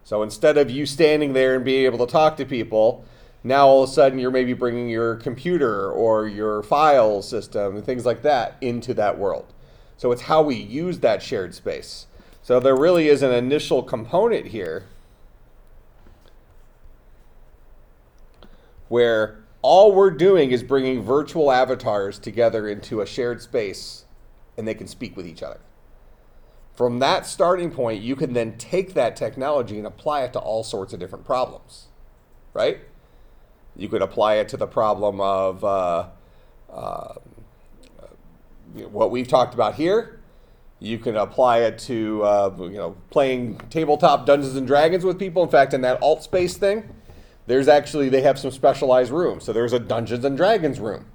So instead of you standing there and being able to talk to people, now all of a sudden you're maybe bringing your computer or your file system and things like that into that world. So it's how we use that shared space. So there really is an initial component here where all we're doing is bringing virtual avatars together into a shared space and they can speak with each other. From that starting point, you can then take that technology and apply it to all sorts of different problems, right? You could apply it to the problem of what we've talked about here. You can apply it to playing tabletop Dungeons and Dragons with people. In fact, in that AltSpace thing, they have some specialized rooms. So there's a Dungeons and Dragons room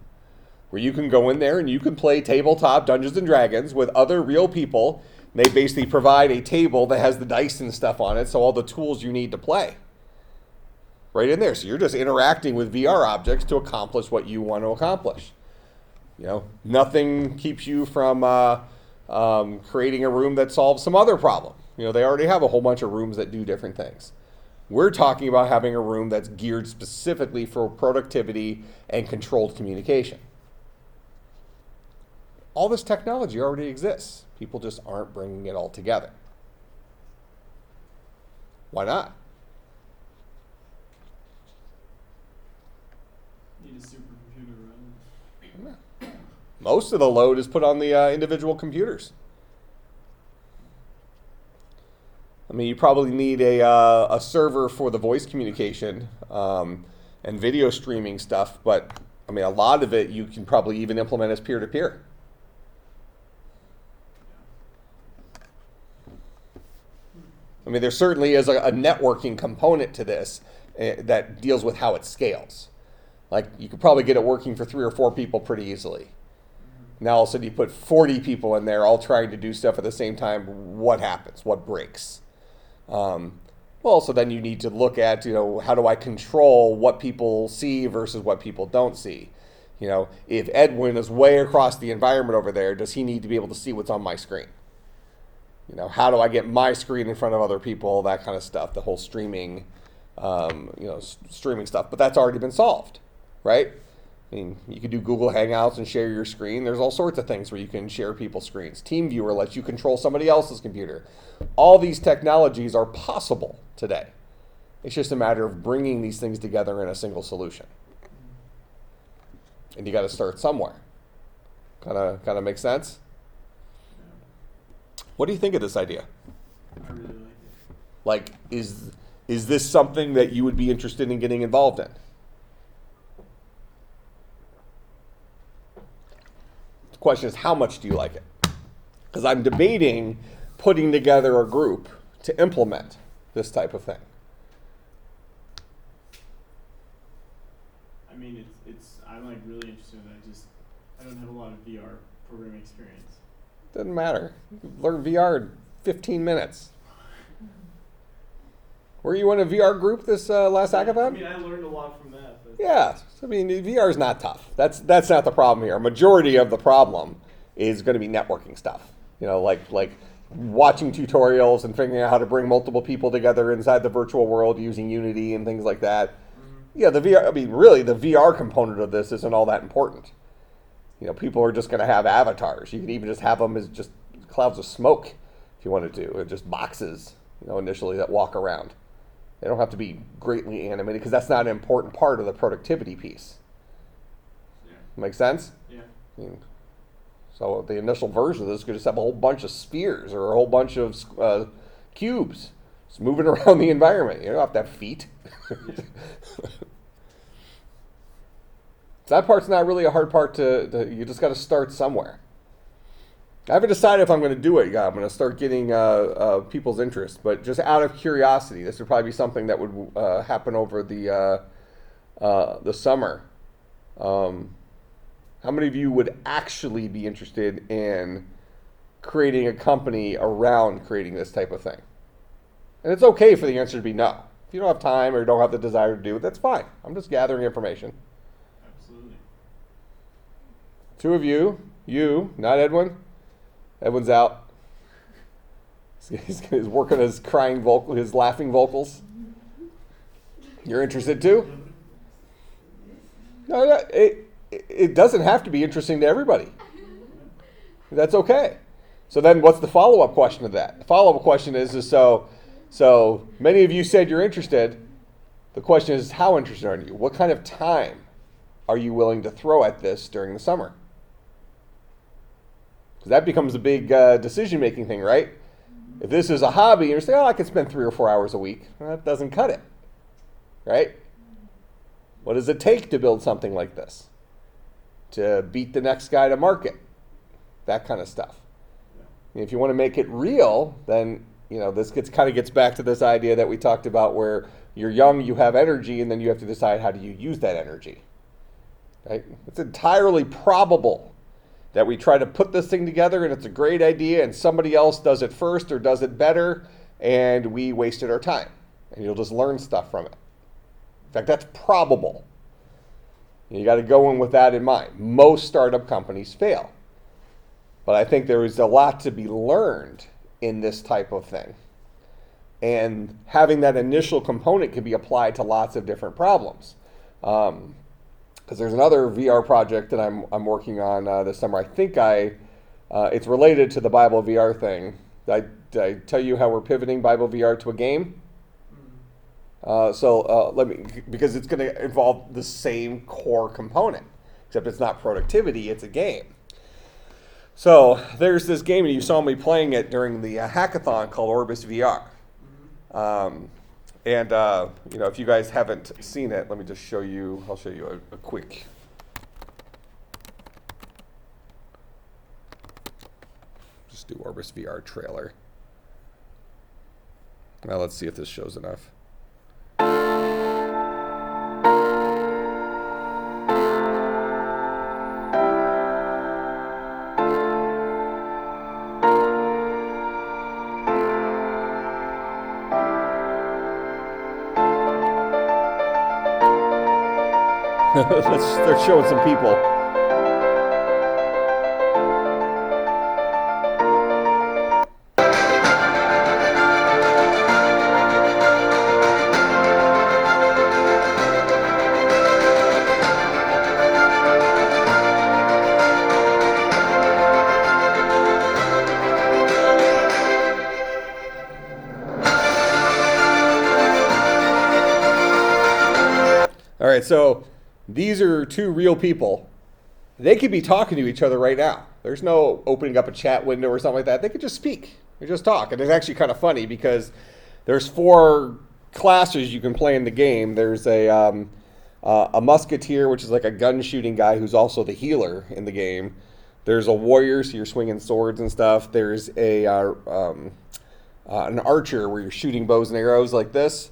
where you can go in there and you can play tabletop Dungeons and Dragons with other real people. They basically provide a table that has the dice and stuff on it, so all the tools you need to play right in there. So you're just interacting with VR objects to accomplish what you want to accomplish. Nothing keeps you from creating a room that solves some other problem. They already have a whole bunch of rooms that do different things. We're talking about having a room that's geared specifically for productivity and controlled communication. All this technology already exists. People just aren't bringing it all together. Why not? Need a supercomputer around it. Most of the load is put on the individual computers. You probably need a server for the voice communication. and video streaming stuff, but I mean, a lot of it you can probably even implement as peer-to-peer. I mean, there certainly is a networking component to this that deals with how it scales. Like, you could probably get it working for 3 or 4 people pretty easily. Now, all of a sudden, you put 40 people in there all trying to do stuff at the same time. What happens? What breaks? Well, so then you need to look at, how do I control what people see versus what people don't see? If Edwin is way across the environment over there, does he need to be able to see what's on my screen? How do I get my screen in front of other people? That kind of stuff. The whole streaming, streaming stuff. But that's already been solved, right? I mean, you can do Google Hangouts and share your screen. There's all sorts of things where you can share people's screens. TeamViewer lets you control somebody else's computer. All these technologies are possible today. It's just a matter of bringing these things together in a single solution. And you got to start somewhere. Kind of makes sense? What do you think of this idea? I really like it. Like, is this something that you would be interested in getting involved in? The question is, how much do you like it? Because I'm debating putting together a group to implement this type of thing. I mean, I'm like really interested in it. I don't have a lot of VR programming experience. Doesn't matter. You learn VR in 15 minutes. Were you in a VR group this last hackathon? I mean, I learned a lot from that. But Yeah. I mean, VR is not tough. That's not the problem here. A majority of the problem is going to be networking stuff. Like watching tutorials and figuring out how to bring multiple people together inside the virtual world using Unity and things like that. Mm-hmm. Yeah, the VR. I mean, really, the VR component of this isn't all that important. People are just going to have avatars. You can even just have them as just clouds of smoke if you wanted to, or just boxes, initially that walk around. They don't have to be greatly animated because that's not an important part of the productivity piece. Yeah. Make sense? Yeah. I mean, so the initial version of this could just have a whole bunch of spheres or a whole bunch of cubes just moving around the environment. You don't have to have feet. So that part's not really a hard part to you just got to start somewhere. I haven't decided if I'm going to do it yet. I'm going to start getting people's interest, but just out of curiosity, this would probably be something that would happen over the summer. How many of you would actually be interested in creating a company around creating this type of thing? And it's okay for the answer to be no. If you don't have time or don't have the desire to do it, that's fine. I'm just gathering information. Absolutely. 2 of you, not Edwin. Edwin's out. He's working his his laughing vocals. You're interested too? No, it doesn't have to be interesting to everybody. That's okay. So then what's the follow-up question to that? The follow-up question is so many of you said you're interested. The question is, how interested are you? What kind of time are you willing to throw at this during the summer? Because that becomes a big decision-making thing, right? If this is a hobby, and you say, I can spend 3 or 4 hours a week. Well, that doesn't cut it, right? What does it take to build something like this? To beat the next guy to market? That kind of stuff. And if you want to make it real, then this gets back to this idea that we talked about where you're young, you have energy, and then you have to decide how do you use that energy. Right? It's entirely probable that we try to put this thing together and it's a great idea and somebody else does it first or does it better and we wasted our time. And you'll just learn stuff from it. In fact, that's probable. You got to go in with that in mind. Most startup companies fail. But I think there is a lot to be learned in this type of thing. And having that initial component can be applied to lots of different problems. Because there's another VR project that I'm working on this summer. I think it's related to the Bible VR thing. Did I tell you how we're pivoting Bible VR to a game? Because it's going to involve the same core component, except it's not productivity, it's a game. So there's this game, and you saw me playing it during the hackathon called Orbis VR. And if you guys haven't seen it, let me just show you. I'll show you a quick. Just do Orbis VR trailer. Now let's see if this shows enough. Let's start showing some people. All right, so these are two real people. They could be talking to each other right now. There's no opening up a chat window or something like that. They could just speak. They just talk. And it's actually kind of funny because there's 4 classes you can play in the game. There's a musketeer, which is like a gun shooting guy who's also the healer in the game. There's a warrior, so you're swinging swords and stuff. There's an archer where you're shooting bows and arrows like this.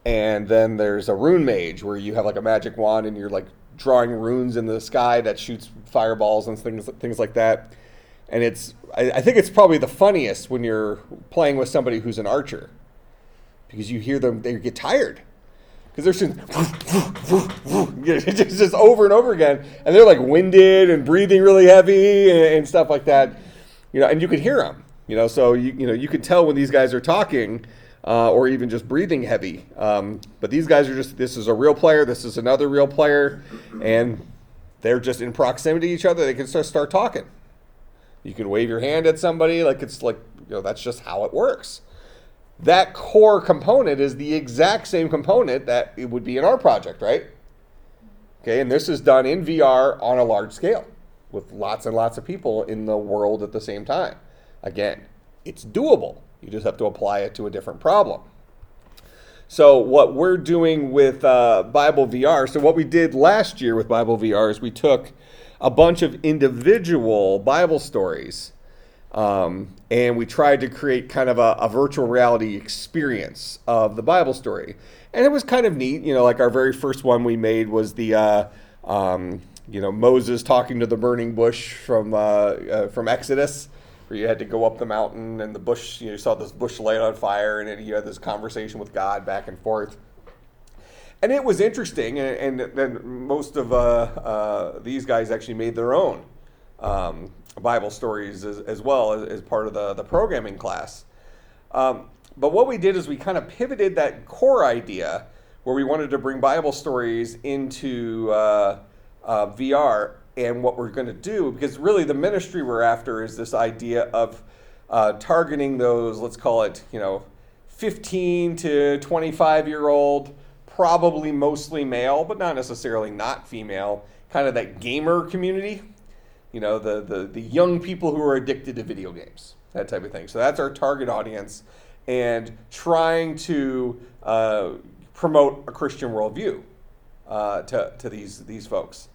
And then there's a rune mage where you have like a magic wand and you're like drawing runes in the sky that shoots fireballs and things like that. And I think it's probably the funniest when you're playing with somebody who's an archer, because you hear them, they get tired because they're shooting just over and over again, and they're like winded and breathing really heavy and stuff like that, and you could hear them, so you could tell when these guys are talking. Or even just breathing heavy. But these guys are this is a real player, this is another real player, and they're just in proximity to each other. They can just start talking. You can wave your hand at somebody that's just how it works. That core component is the exact same component that it would be in our project, right? Okay, and this is done in VR on a large scale with lots and lots of people in the world at the same time. Again, it's doable. You just have to apply it to a different problem. So what we're doing with Bible VR, so what we did last year with Bible VR is we took a bunch of individual Bible stories and we tried to create kind of a virtual reality experience of the Bible story. And it was kind of neat, like our very first one we made was the, Moses talking to the burning bush from Exodus, where you had to go up the mountain and the bush, you saw this bush light on fire, and then you had this conversation with God back and forth. And it was interesting, and then most of these guys actually made their own Bible stories as well as part of the programming class. But what we did is we kind of pivoted that core idea where we wanted to bring Bible stories into VR. And what we're going to do, because really the ministry we're after is this idea of targeting those, let's call it, 15 to 25-year-old, probably mostly male, but not necessarily not female, kind of that gamer community, the young people who are addicted to video games, that type of thing. So that's our target audience, and trying to promote a Christian worldview to these folks.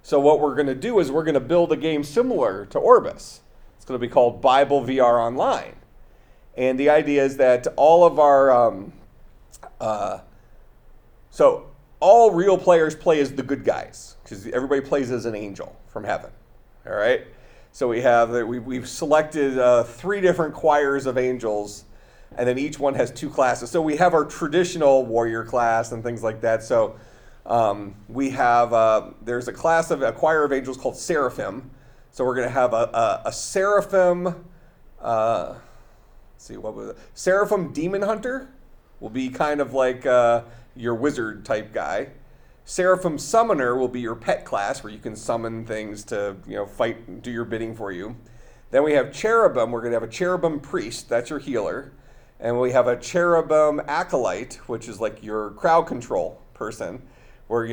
So what we're going to do is we're going to build a game similar to Orbis. It's going to be called Bible VR Online. And the idea is that all of our, so all real players play as the good guys, because everybody plays as an angel from heaven. All right? So we've selected 3 different choirs of angels, and then each one has 2 classes. So we have our traditional warrior class and things like that. So we have, there's a choir of angels called Seraphim. So we're going to have a Seraphim, Seraphim Demon Hunter will be kind of like your wizard type guy. Seraphim Summoner will be your pet class where you can summon things to, fight and do your bidding for you. Then we have Cherubim. We're going to have a Cherubim Priest. That's your healer. And we have a Cherubim Acolyte, which is like your crowd control person, Where,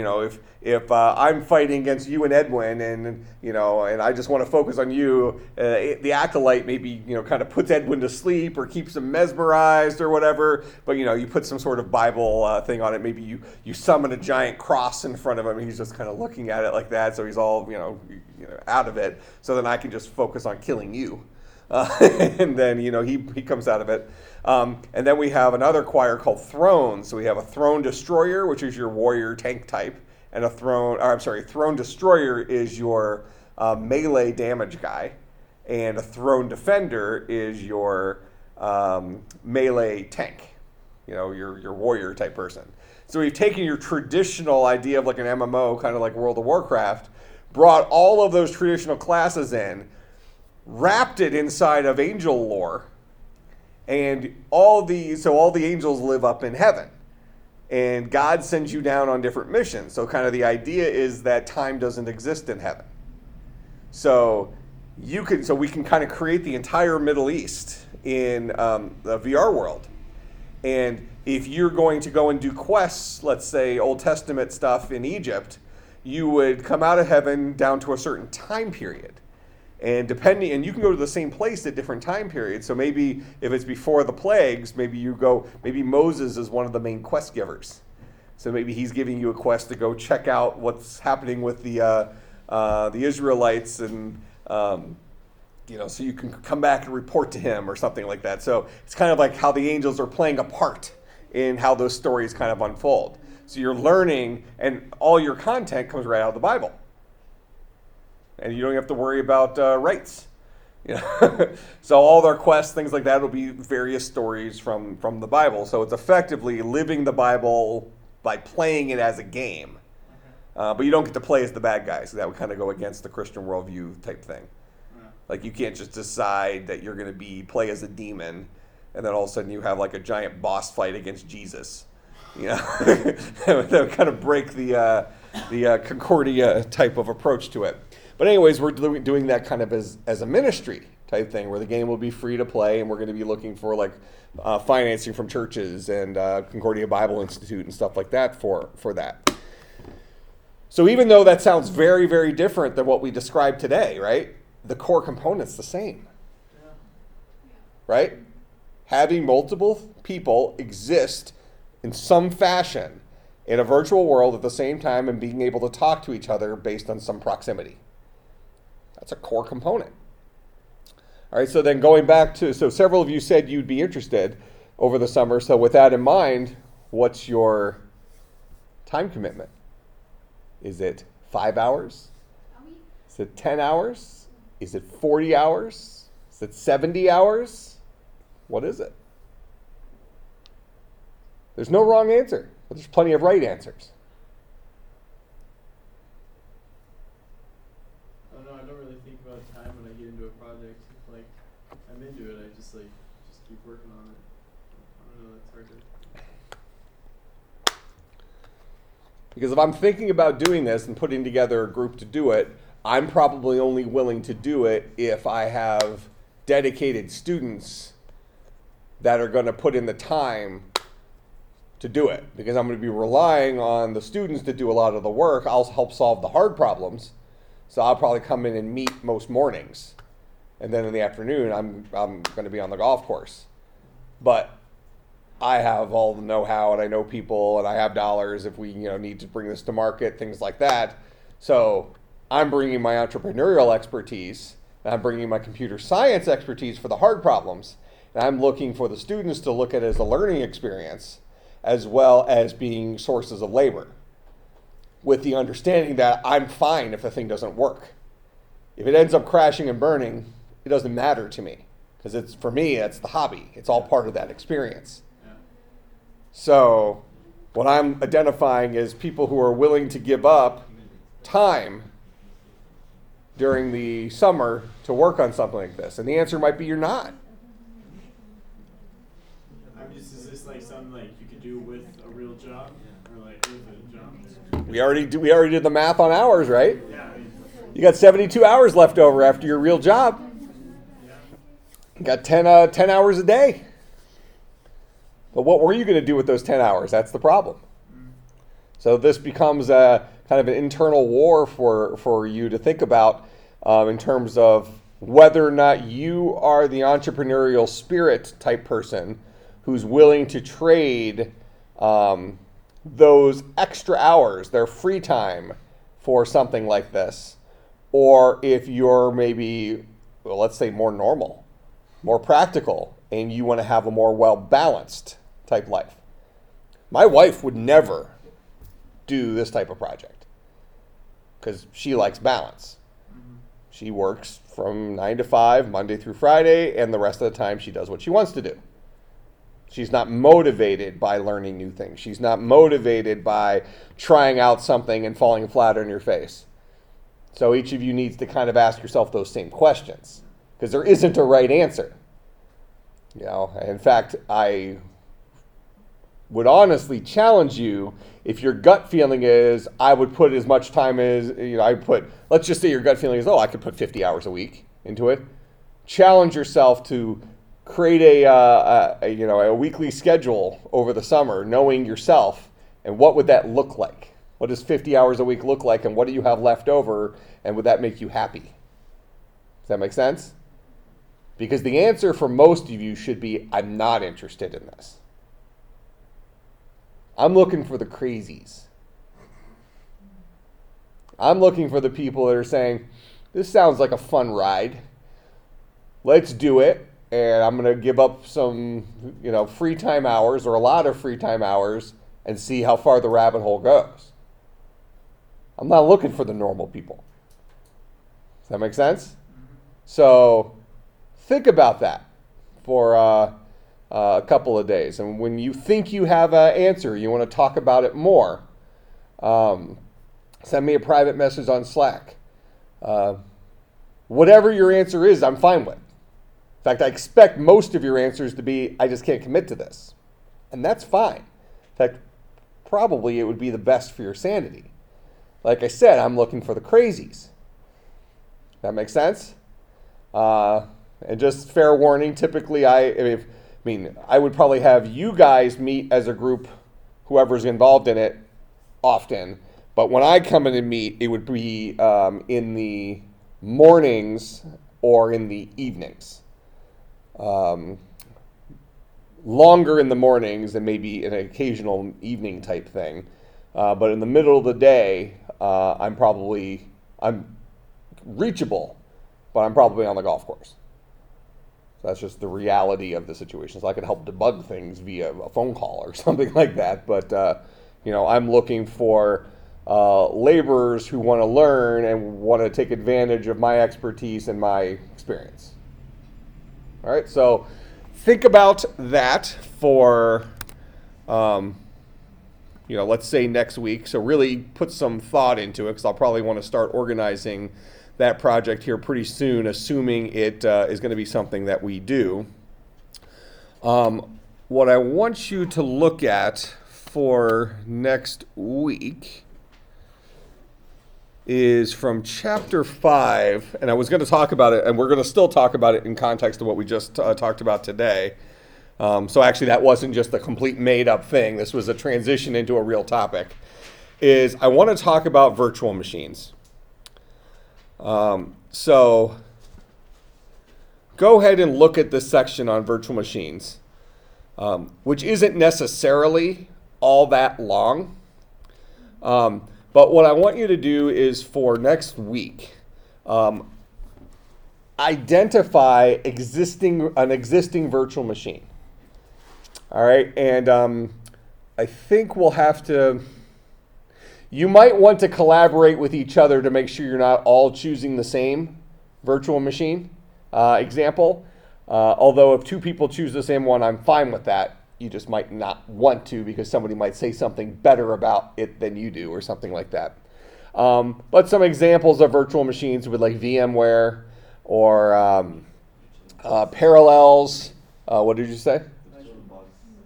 if I'm fighting against you and Edwin, and and I just want to focus on you, the acolyte maybe kind of puts Edwin to sleep or keeps him mesmerized or whatever. But you put some sort of Bible thing on it. Maybe you summon a giant cross in front of him. And he's just kind of looking at it like that, so he's all out of it. So then I can just focus on killing you. And then he comes out of it, and then we have another choir called Thrones. So we have a Throne Destroyer, which is your warrior tank type, and Throne Destroyer is your melee damage guy, and a Throne Defender is your melee tank, your warrior type person. So we've taken your traditional idea of like an MMO, kind of like World of Warcraft, brought all of those traditional classes in, wrapped it inside of angel lore, and all the angels live up in heaven, and God sends you down on different missions. So kind of the idea is that time doesn't exist in heaven. So we can kind of create the entire Middle East in the VR world. And if you're going to go and do quests, let's say Old Testament stuff in Egypt, you would come out of heaven down to a certain time period. And you can go to the same place at different time periods. So maybe if it's before the plagues, maybe Moses is one of the main quest givers. So maybe he's giving you a quest to go check out what's happening with the Israelites, and so you can come back and report to him or something like that. So it's kind of like how the angels are playing a part in how those stories kind of unfold. So you're learning, and all your content comes right out of the Bible. And you don't have to worry about rights. So all their quests, things like that, will be various stories from the Bible. So it's effectively living the Bible by playing it as a game. But you don't get to play as the bad guys. So that would kind of go against the Christian worldview type thing. Like you can't just decide that you're going to play as a demon, and then all of a sudden you have like a giant boss fight against Jesus. That would kind of break the Concordia type of approach to it. But anyways, we're doing that kind of as a ministry type thing, where the game will be free to play, and we're going to be looking for like financing from churches and Concordia Bible Institute and stuff like that for that. So even though that sounds very, very different than what we described today, right? The core component's the same, right? Having multiple people exist in some fashion in a virtual world at the same time and being able to talk to each other based on some proximity. That's a core component. All right, so then going back to, several of you said you'd be interested over the summer. So with that in mind, what's your time commitment? Is it 5 hours? Is it 10 hours? Is it 40 hours? Is it 70 hours? What is it? There's no wrong answer, but there's plenty of right answers. I don't know, I don't really think about time when I get into a project. Like, I'm into it, I just keep working on it. I don't know, that's hard to... Because if I'm thinking about doing this and putting together a group to do it, I'm probably only willing to do it if I have dedicated students that are going to put in the time to do it. Because I'm going to be relying on the students to do a lot of the work. I'll help solve the hard problems. So I'll probably come in and meet most mornings. And then in the afternoon, I'm going to be on the golf course. But I have all the know-how, and I know people, and I have dollars if we need to bring this to market, things like that. So I'm bringing my entrepreneurial expertise, and I'm bringing my computer science expertise for the hard problems. And I'm looking for the students to look at it as a learning experience, as well as being sources of labor, with the understanding that I'm fine if the thing doesn't work. If it ends up crashing and burning, it doesn't matter to me, because for me, it's the hobby. It's all part of that experience. Yeah. So what I'm identifying is people who are willing to give up time during the summer to work on something like this. And the answer might be you're not. Is this like something like you could do with a real job? Or like with a job? We already did the math on hours, right? Yeah, I mean, You got 72 hours left over after your real job. yeah. You got 10 hours a day. But what were you going to do with those 10 hours? That's the problem. So this becomes a kind of an internal war for you to think about in terms of whether or not you are the entrepreneurial spirit type person who's willing to trade those extra hours, their free time, for something like this, or if you're maybe, well, let's say more normal, more practical, and you want to have a more well-balanced type life. My wife would never do this type of project because she likes balance. She works from 9 to 5, Monday through Friday, and the rest of the time she does what she wants to do. She's not motivated by learning new things. She's not motivated by trying out something and falling flat on your face. So each of you needs to kind of ask yourself those same questions, because there isn't a right answer. In fact, I would honestly challenge you, if your gut feeling is, I would put as much time as, let's just say your gut feeling is, I could put 50 hours a week into it. Challenge yourself to create a weekly schedule over the summer, knowing yourself, and what would that look like? What does 50 hours a week look like, and what do you have left over, and would that make you happy? Does that make sense? Because the answer for most of you should be, I'm not interested in this. I'm looking for the crazies. I'm looking for the people that are saying, this sounds like a fun ride. Let's do it. And I'm going to give up some, free time hours, or a lot of free time hours, and see how far the rabbit hole goes. I'm not looking for the normal people. Does that make sense? So think about that for a couple of days. And when you think you have an answer, you want to talk about it more, send me a private message on Slack. Whatever your answer is, I'm fine with. In fact, I expect most of your answers to be, I just can't commit to this. And that's fine. In fact, probably it would be the best for your sanity. Like I said, I'm looking for the crazies. That makes sense? And just fair warning, typically I would probably have you guys meet as a group, whoever's involved in it, often. But when I come in and meet, it would be in the mornings or in the evenings. Longer in the mornings and maybe an occasional evening type thing. But in the middle of the day, I'm reachable, but I'm probably on the golf course. So that's just the reality of the situation. So I could help debug things via a phone call or something like that. But, I'm looking for laborers who want to learn and want to take advantage of my expertise and my experience. All right, so think about that for, let's say next week. So really put some thought into it, because I'll probably want to start organizing that project here pretty soon, assuming it is going to be something that we do. What I want you to look at for next week is from chapter 5, and I was going to talk about it, and we're going to still talk about it in context of what we just talked about today. So actually that wasn't just a complete made-up thing. This was a transition into a real topic. Is I want to talk about virtual machines. So go ahead and look at this section on virtual machines, which isn't necessarily all that long. But what I want you to do is for next week, identify an existing virtual machine. All right, and I think we'll have to, you might want to collaborate with each other to make sure you're not all choosing the same virtual machine example. Although if two people choose the same one, I'm fine with that. You just might not want to, because somebody might say something better about it than you do or something like that. But some examples of virtual machines with like VMware or Parallels. What did you say?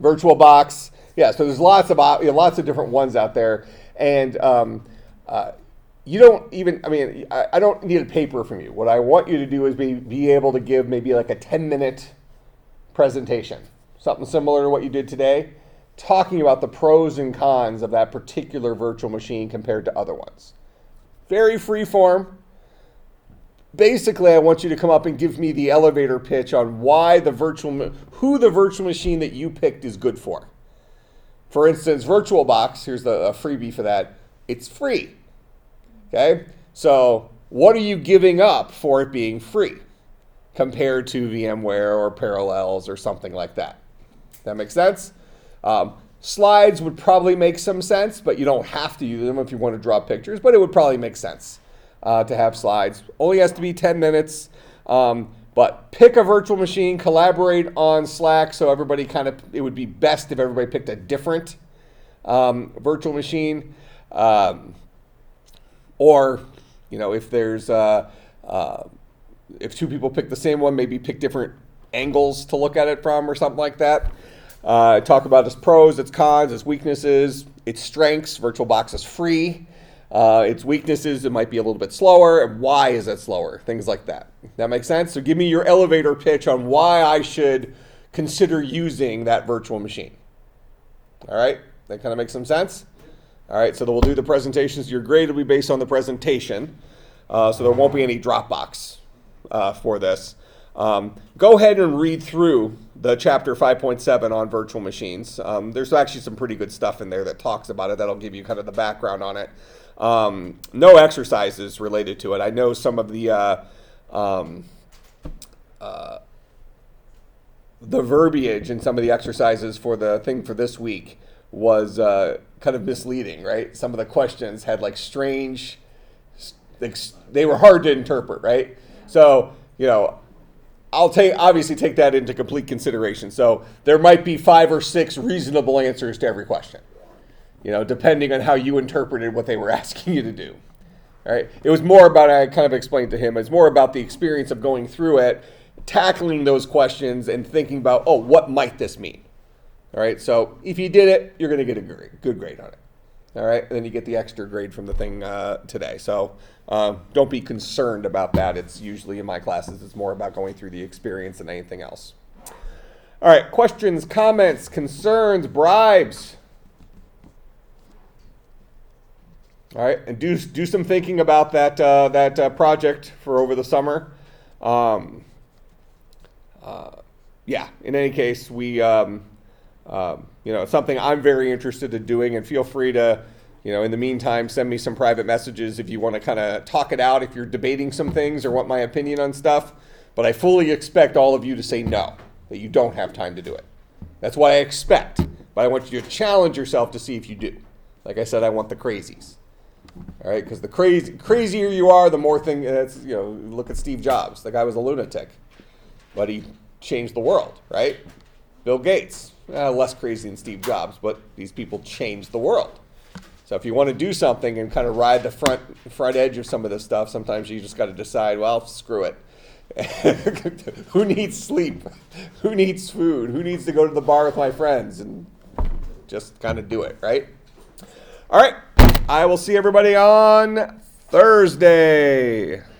VirtualBox. Yeah, so there's lots of different ones out there. And you don't even, I don't need a paper from you. What I want you to do is be able to give maybe like a 10-minute presentation. Something similar to what you did today, talking about the pros and cons of that particular virtual machine compared to other ones. Very free form. Basically, I want you to come up and give me the elevator pitch on who the virtual machine that you picked is good for. For instance, VirtualBox, here's a freebie for that. It's free. Okay? So what are you giving up for it being free compared to VMware or Parallels or something like that? That makes sense? Slides would probably make some sense, but you don't have to use them if you want to draw pictures, but it would probably make sense to have slides. Only has to be 10 minutes, but pick a virtual machine, collaborate on Slack, so everybody it would be best if everybody picked a different virtual machine. Or, if there's, if two people pick the same one, maybe pick different angles to look at it from or something like that. Talk about its pros, its cons, its weaknesses, its strengths. VirtualBox is free. Its weaknesses, it might be a little bit slower. And why is it slower? Things like that. That makes sense? So give me your elevator pitch on why I should consider using that virtual machine. All right? That kind of makes some sense? All right, so then we'll do the presentations. Your grade will be based on the presentation. So there won't be any Dropbox for this. Go ahead and read through the chapter 5.7 on virtual machines. There's actually some pretty good stuff in there that talks about it. That'll give you kind of the background on it. No exercises related to it. I know some of the verbiage and some of the exercises for the thing for this week was kind of misleading, right? Some of the questions had like strange, they were hard to interpret, right? So, I'll obviously take that into complete consideration. So there might be 5 or 6 reasonable answers to every question, depending on how you interpreted what they were asking you to do. All right. It was more about, I kind of explained to him, it's more about the experience of going through it, tackling those questions and thinking about, what might this mean? All right. So if you did it, you're going to get a good grade on it. All right. And then you get the extra grade from the thing today. So don't be concerned about that. It's usually in my classes, it's more about going through the experience than anything else. All right. Questions, comments, concerns, bribes. All right. And do some thinking about that project for over the summer. In any case, we it's something I'm very interested in doing, and feel free to, in the meantime, send me some private messages if you want to kind of talk it out, if you're debating some things or want my opinion on stuff. But I fully expect all of you to say no, that you don't have time to do it. That's what I expect. But I want you to challenge yourself to see if you do. Like I said, I want the crazies. All right, because the crazier you are, the more look at Steve Jobs. The guy was a lunatic, but he changed the world, right? Bill Gates, less crazy than Steve Jobs, but these people changed the world. So if you want to do something and kind of ride the front edge of some of this stuff, sometimes you just got to decide, well, screw it. Who needs sleep? Who needs food? Who needs to go to the bar with my friends? And just kind of do it, right? All right. I will see everybody on Thursday.